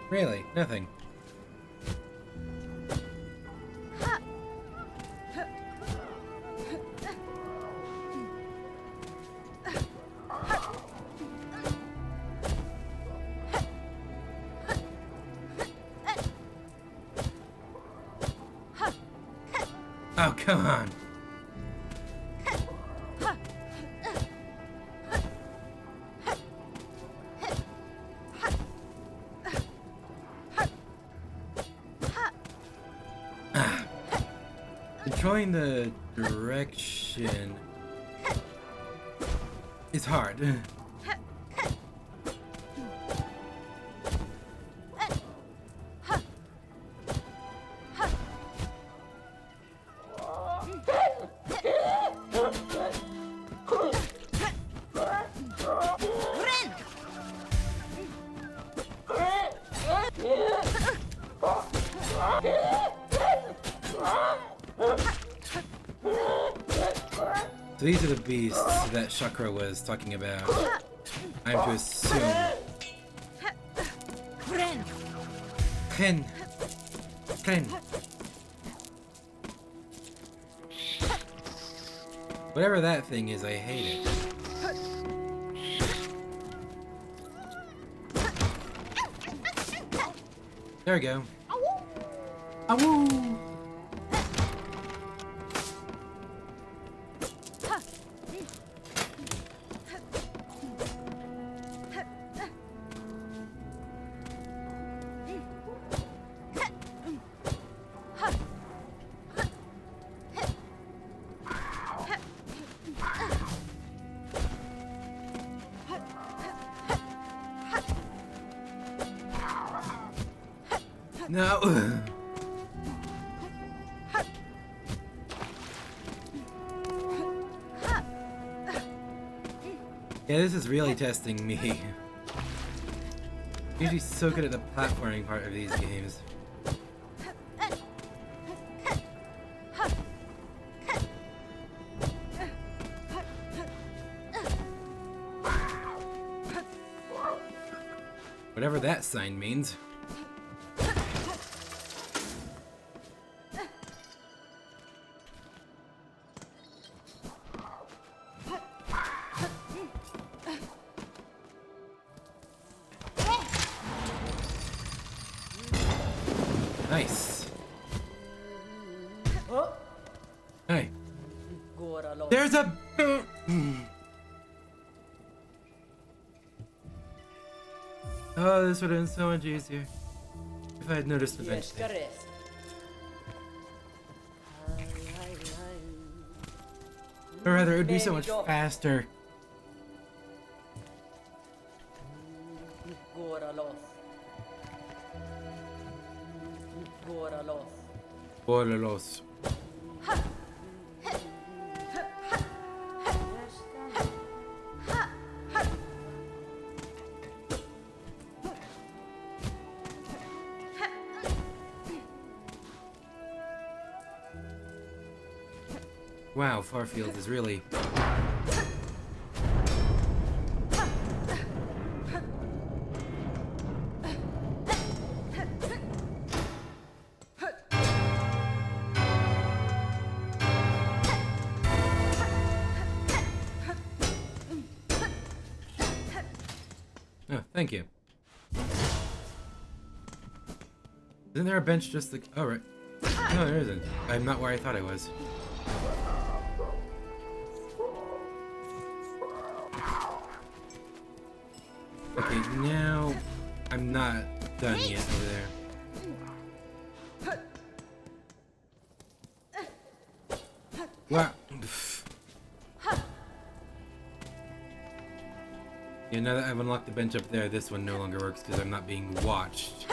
Really? Nothing. Oh, come on. Controlling the direction is hard. So these are the beasts that Chakra was talking about. I'm to assume. Ken. Whatever that thing is, I hate it. There we go. Awoo! No. Yeah, this is really testing me. Usually so good at the platforming part of these games. Whatever that sign means. Nice. Hey. There's a... Oh, this would have been so much easier if I had noticed eventually. Or rather, it would be so much faster. Los. Wow, Farfield is really... Oh, thank you. Isn't there a bench just like... Oh, right. No, there isn't. I'm not where I thought I was. Okay, now... I'm not done yet over there. Wow. Yeah, now that I've unlocked the bench up there, this one no longer works because I'm not being watched.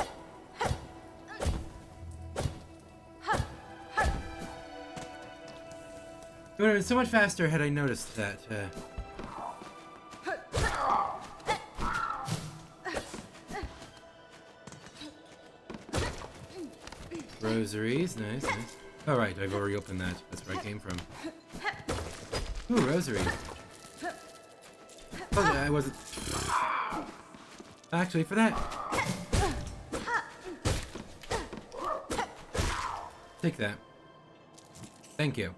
It would have been so much faster had I noticed that. Rosaries, nice, nice. Oh right, I've already opened that. That's where I came from. Ooh, rosary. Oh, I wasn't... Actually, for that... Take that. Thank you.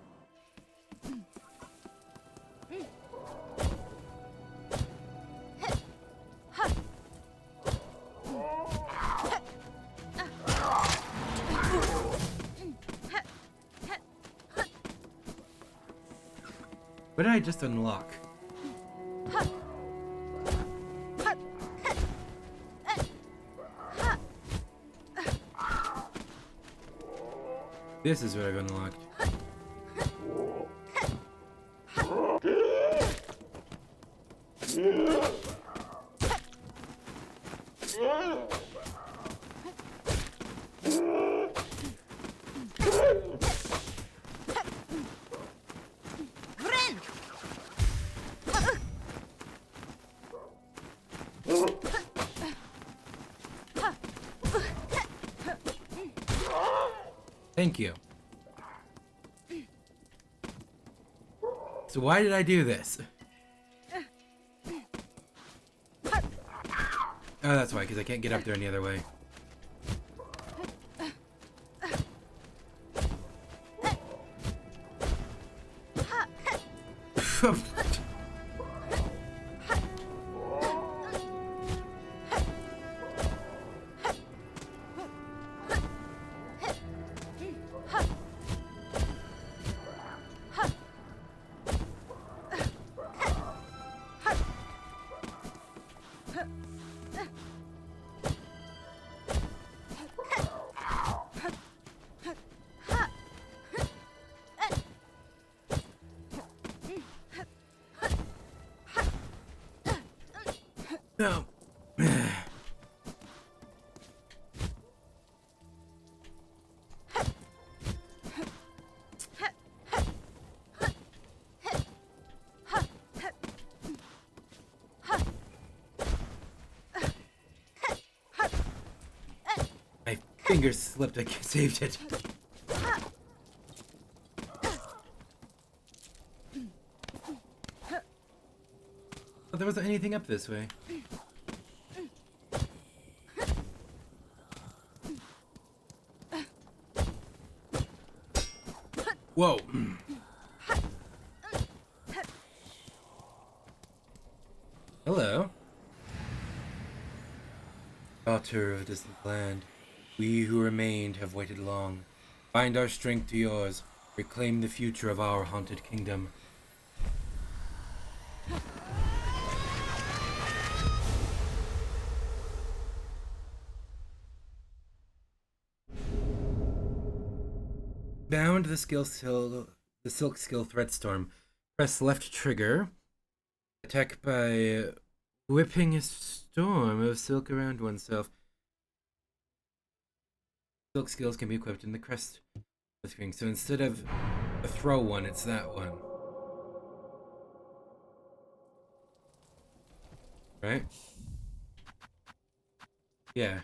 What did I just unlock? This is what I've unlocked. Thank you. So why did I do this? Oh, that's why, because I can't get up there any other way. No. My fingers slipped. I saved it. Oh, there wasn't anything up this way. Whoa. Hello. Daughter of distant land, we who remained have waited long. Bind our strength to yours. Reclaim the future of our haunted kingdom. Bound the silk skill threat storm. Press left trigger. Attack by whipping a storm of silk around oneself. Silk skills can be equipped in the crest of the screen. So instead of a throw one, it's that one. Right? Yeah.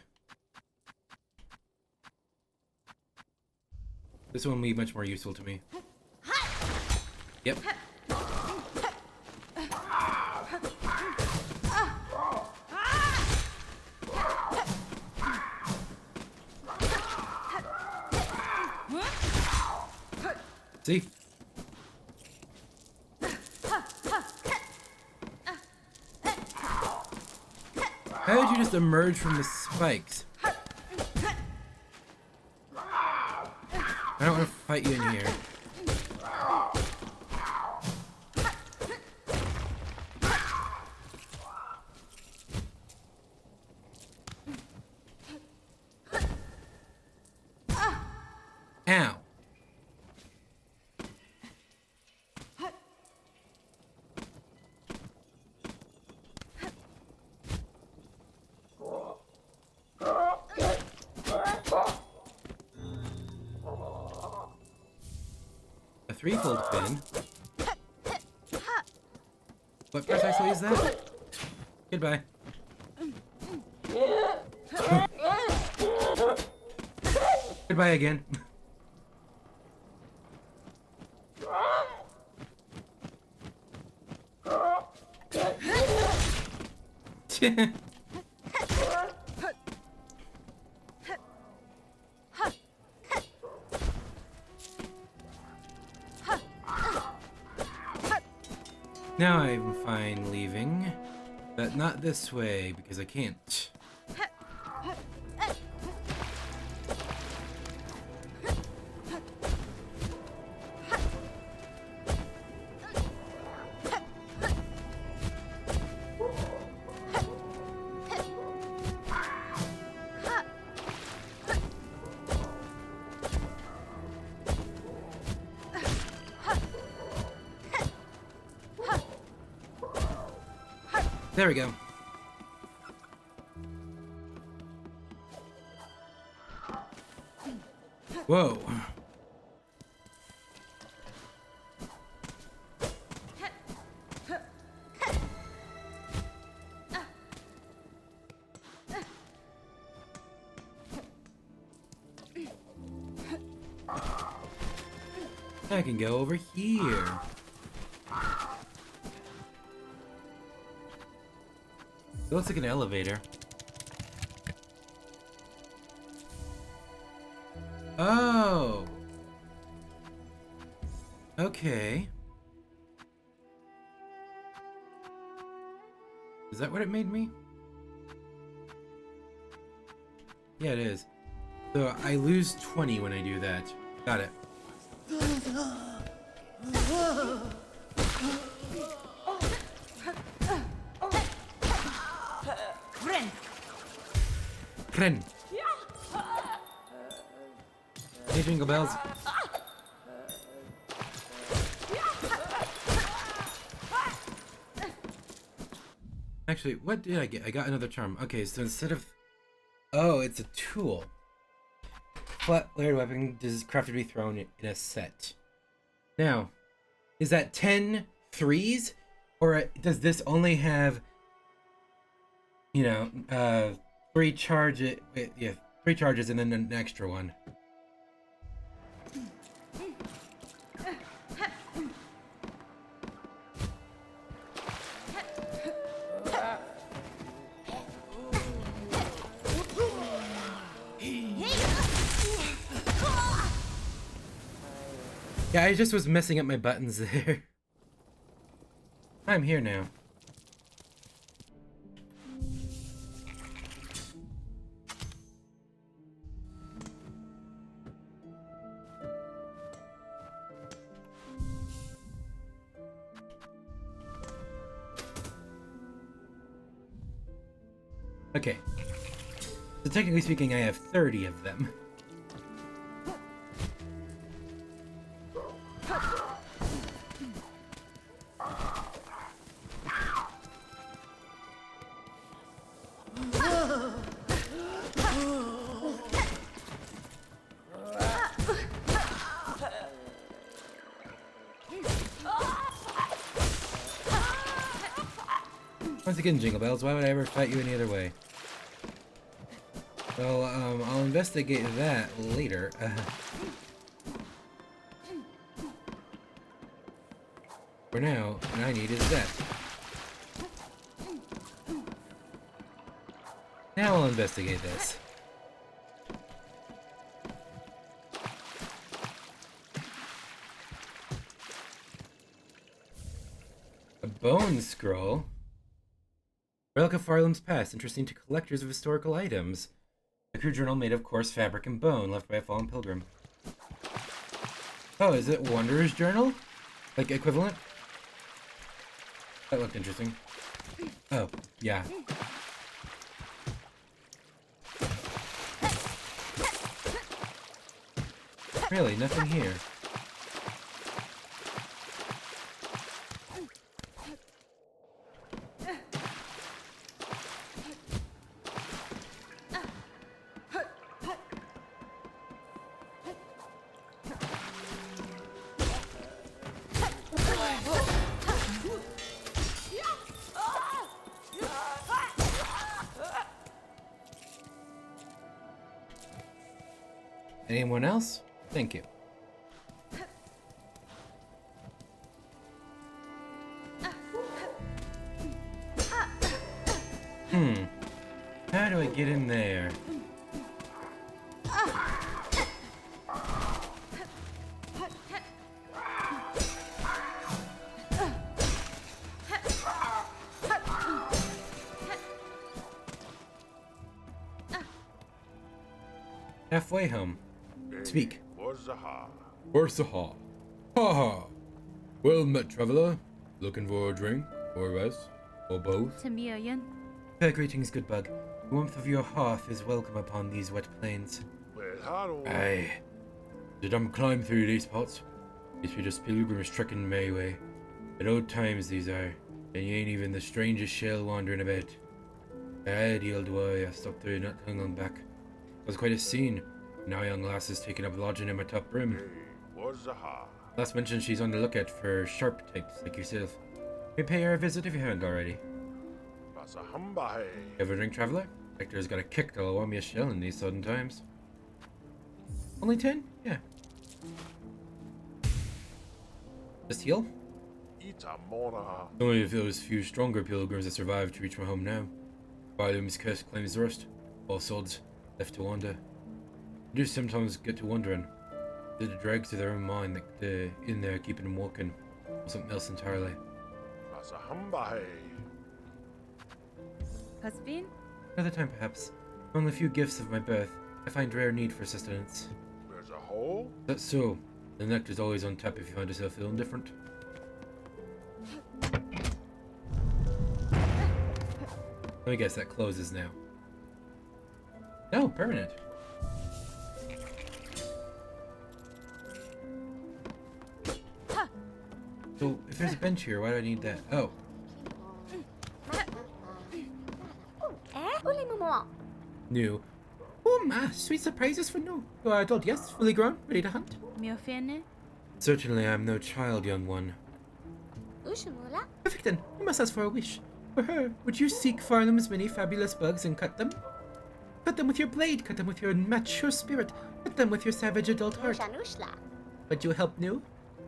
This one will be much more useful to me. Yep. See? How did you just emerge from the spikes? I don't want to fight you in here. Ow. threefold pin. What precisely is that? Goodbye. Goodbye again. Now I'm fine leaving, but not this way because I can't. There we go. Whoa. I can go over here. It looks like an elevator. Oh. Okay. Is that what it made me? Yeah, it is. So I lose 20 when I do that. Got it. Kren. Hey, Jingle Bells. Actually, what did I get? I got another charm. Okay, so instead of... Oh, it's a tool. Flat layered weapon is crafted to be thrown in a set. Now, is that 10 threes? Or does this only have, you know, 3 charges and then an extra one? Yeah, I just was messing up my buttons there. I'm here now. Okay. So technically speaking, I have 30 of them. Once again, Jingle Bells, why would I ever fight you any other way? Well, I'll investigate that later. For now, what I need is that. Now I'll investigate this. A bone scroll? Relic of Farlam's past, interesting to collectors of historical items. A crude journal made of coarse fabric and bone, left by a fallen pilgrim. Oh, is it Wanderer's Journal? Like, equivalent? That looked interesting. Oh, yeah. Really, nothing here. Anyone else? Thank you. How do I get in there? Halfway home. Speak. Warsaw. Ha ha. Well met, traveler. Looking for a drink, or rest, or both? Tamirian. Fair greetings, good bug. The warmth of your hearth is welcome upon these wet plains. Aye. Did climb through these spots? These be just pilgrims trekking my way. At old times these are, and you ain't even the strangest shell wandering about. Aye, the old boy I stopped through not long back. It was quite a scene. Now young lass is taking up lodging in my top room. Last mentioned she's on the lookout for sharp types like yourself. You pay her a visit if you haven't already. Ever drink, traveler? Hector's got a kick that'll want me a shell in these sudden times. Only 10? Yeah. Just heal? Only if those few stronger pilgrims that survived to reach my home now. Volume's curse claims the rest. All souls left to wander. I do sometimes get to wondering. Is it the dregs of their own mind that they're in there keeping them walking? Or something else entirely? Husband? Another time perhaps. Among the few gifts of my birth, I find rare need for sustenance. That's so. The nectar's always on tap if you find yourself feeling different. Let me guess, that closes now. No, permanent. So, if there's a bench here, why do I need that? Oh. New. Oh ma, sweet surprises for no. You are adult, yes? Fully grown? Ready to hunt? Miofene? Certainly I am no child, young one. Perfect then. You must ask for a wish. For her, would you seek Farnham's many fabulous bugs and cut them? Cut them with your blade, cut them with your mature spirit, cut them with your savage adult heart. Would you help New?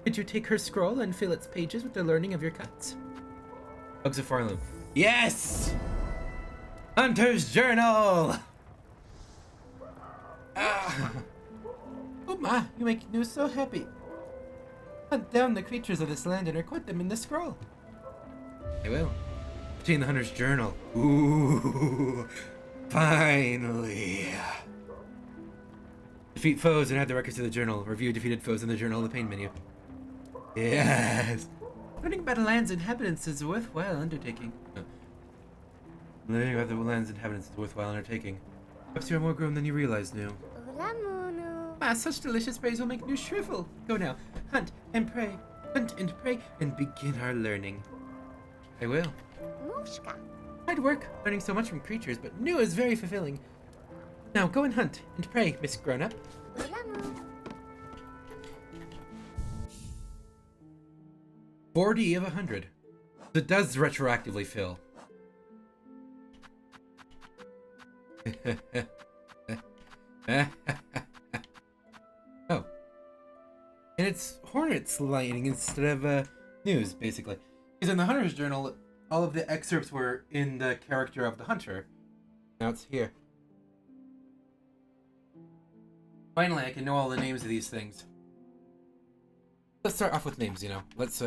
Could you take her scroll and fill its pages with the learning of your cuts? Bugs of Farnham. Yes! Hunter's Journal! Ah. Oh ma, you make New so happy. Hunt down the creatures of this land and record them in the scroll. I will. Obtain the Hunter's Journal. Ooh, finally. Defeat foes and add the records to the journal. Review defeated foes in the journal in the pain menu. Yes. Learning about a land's inhabitants is a worthwhile undertaking. Learning about the land's inhabitants is a worthwhile undertaking. Perhaps you're more grown than you realize, New. Ah, such delicious praise will make New shrivel. Go now. Hunt and pray. Hunt and pray and begin our learning. I will. Hard work, learning so much from creatures, but New is very fulfilling. Now go and hunt and pray, Miss Grown-Up. 40 of 100. It does retroactively fill. Oh. And it's Hornets lighting instead of news, basically. Because in the Hunter's Journal, all of the excerpts were in the character of the hunter. Now it's here. Finally, I can know all the names of these things. Let's start off with names, you know. Let's,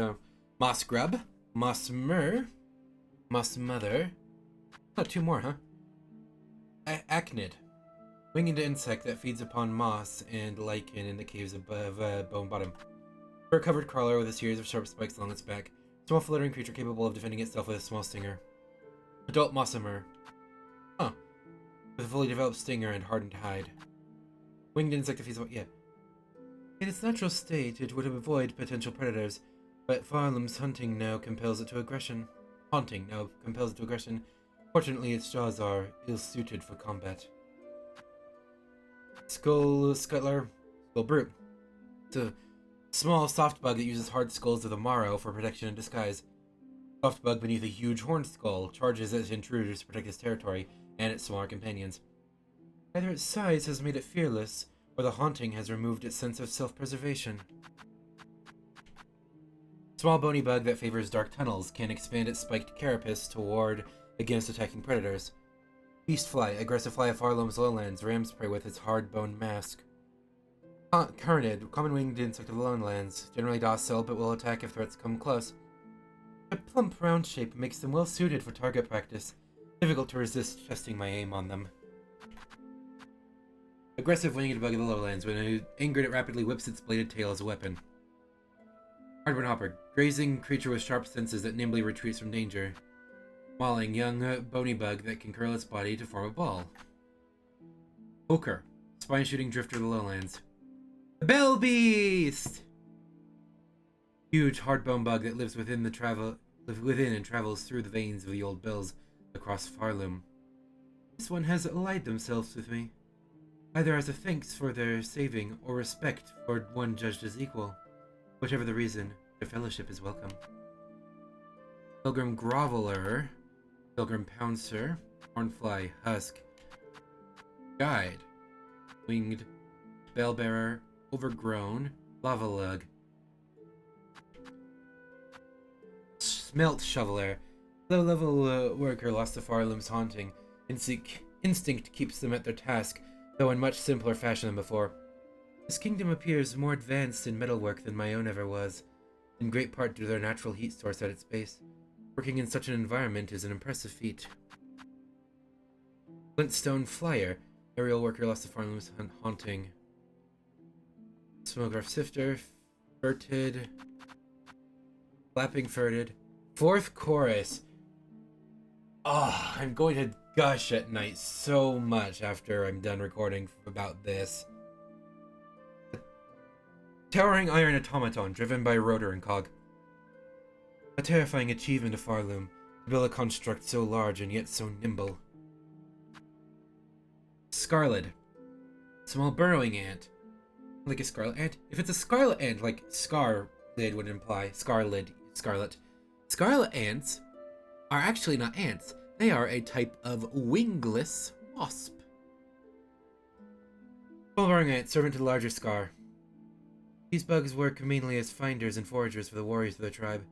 Moss Grub, Moss Mur, Moss Mother. Oh, two more, huh? Achnid. Winged insect that feeds upon moss and lichen in the caves above Bone Bottom. Fur-covered crawler with a series of sharp spikes along its back. Small fluttering creature capable of defending itself with a small stinger. Adult Mossamer. Huh. With a fully developed stinger and hardened hide. Winged insect that feeds upon... yeah. In its natural state, it would avoid potential predators, but Farnham's hunting now compels it to aggression. Haunting now compels it to aggression. Fortunately, its jaws are ill-suited for combat. Skull Scuttler. Skull Brute. It's a small soft bug that uses hard skulls of the marrow for protection and disguise. Soft bug beneath a huge horned skull charges at intruders to protect its territory and its smaller companions. Either its size has made it fearless, or the haunting has removed its sense of self-preservation. Small bony bug that favors dark tunnels can expand its spiked carapace to ward against attacking predators. Beast fly, aggressive fly of Farloam's lowlands, rams prey with its hard bone mask. Carnid, common winged insect of the lowlands, generally docile but will attack if threats come close. A plump round shape makes them well suited for target practice. Difficult to resist testing my aim on them. Aggressive winged bug of the lowlands, when angered it rapidly whips its bladed tail as a weapon. Hardwood hopper, grazing creature with sharp senses that nimbly retreats from danger. Mauling, young bony bug that can curl its body to form a ball. Ochre, spine-shooting drifter of the lowlands. The Bell Beast! Huge hard-bone bug that lives within and travels through the veins of the old bells across Farloam. This one has allied themselves with me, either as a thanks for their saving or respect for one judged as equal. Whatever the reason, their fellowship is welcome. Pilgrim Groveler, Pilgrim Pouncer, Hornfly, Husk, Guide, Winged, Bellbearer, Overgrown, Lava Lug, Smelt Shoveler, low-level worker lost to Farloam's haunting. Instinct keeps them at their task, though in much simpler fashion than before. This kingdom appears more advanced in metalwork than my own ever was, in great part due to their natural heat source at its base. Working in such an environment is an impressive feat. Flintstone Flyer, aerial worker lost to Farloam's haunting. Smograph Sifter, Furted, Flapping Furted. Fourth Chorous. Oh, I'm going to gush at night so much after I'm done recording about this. Towering iron automaton driven by rotor and cog. A terrifying achievement of Farloam, to build a construct so large and yet so nimble. Scarlet. Small burrowing ant. Like a scarlet ant? If it's a scarlet ant, like scarlet would imply. Scarlet. Scarlet ants are actually not ants. They are a type of wingless wasp. Small burrowing ant, servant to the larger scar. These bugs work mainly as finders and foragers for the warriors of the tribe.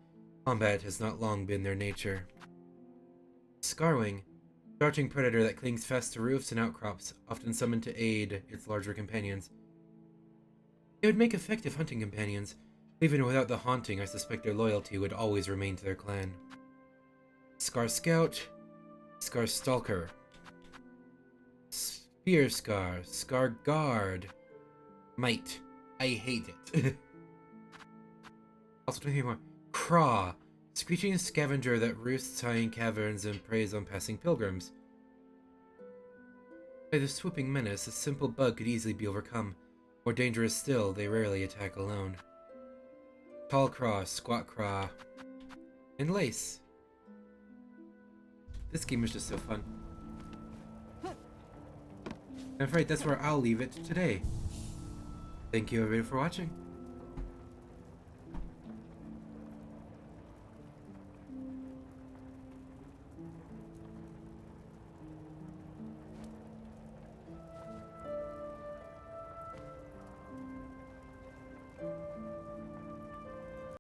Combat has not long been their nature. Scarwing, crouching predator that clings fast to roofs and outcrops, often summoned to aid its larger companions. They would make effective hunting companions. Even without the haunting, I suspect their loyalty would always remain to their clan. Scar Scout, Scar Stalker, Spear Scar, Scar Guard, Might. I hate it. Also, 23 more. Craw, screeching scavenger that roosts high in caverns and preys on passing pilgrims. By the swooping menace, a simple bug could easily be overcome. More dangerous still, they rarely attack alone. Tall Craw, Squat Craw, and Lace. This game is just so fun. I'm afraid that's where I'll leave it today. Thank you everybody for watching.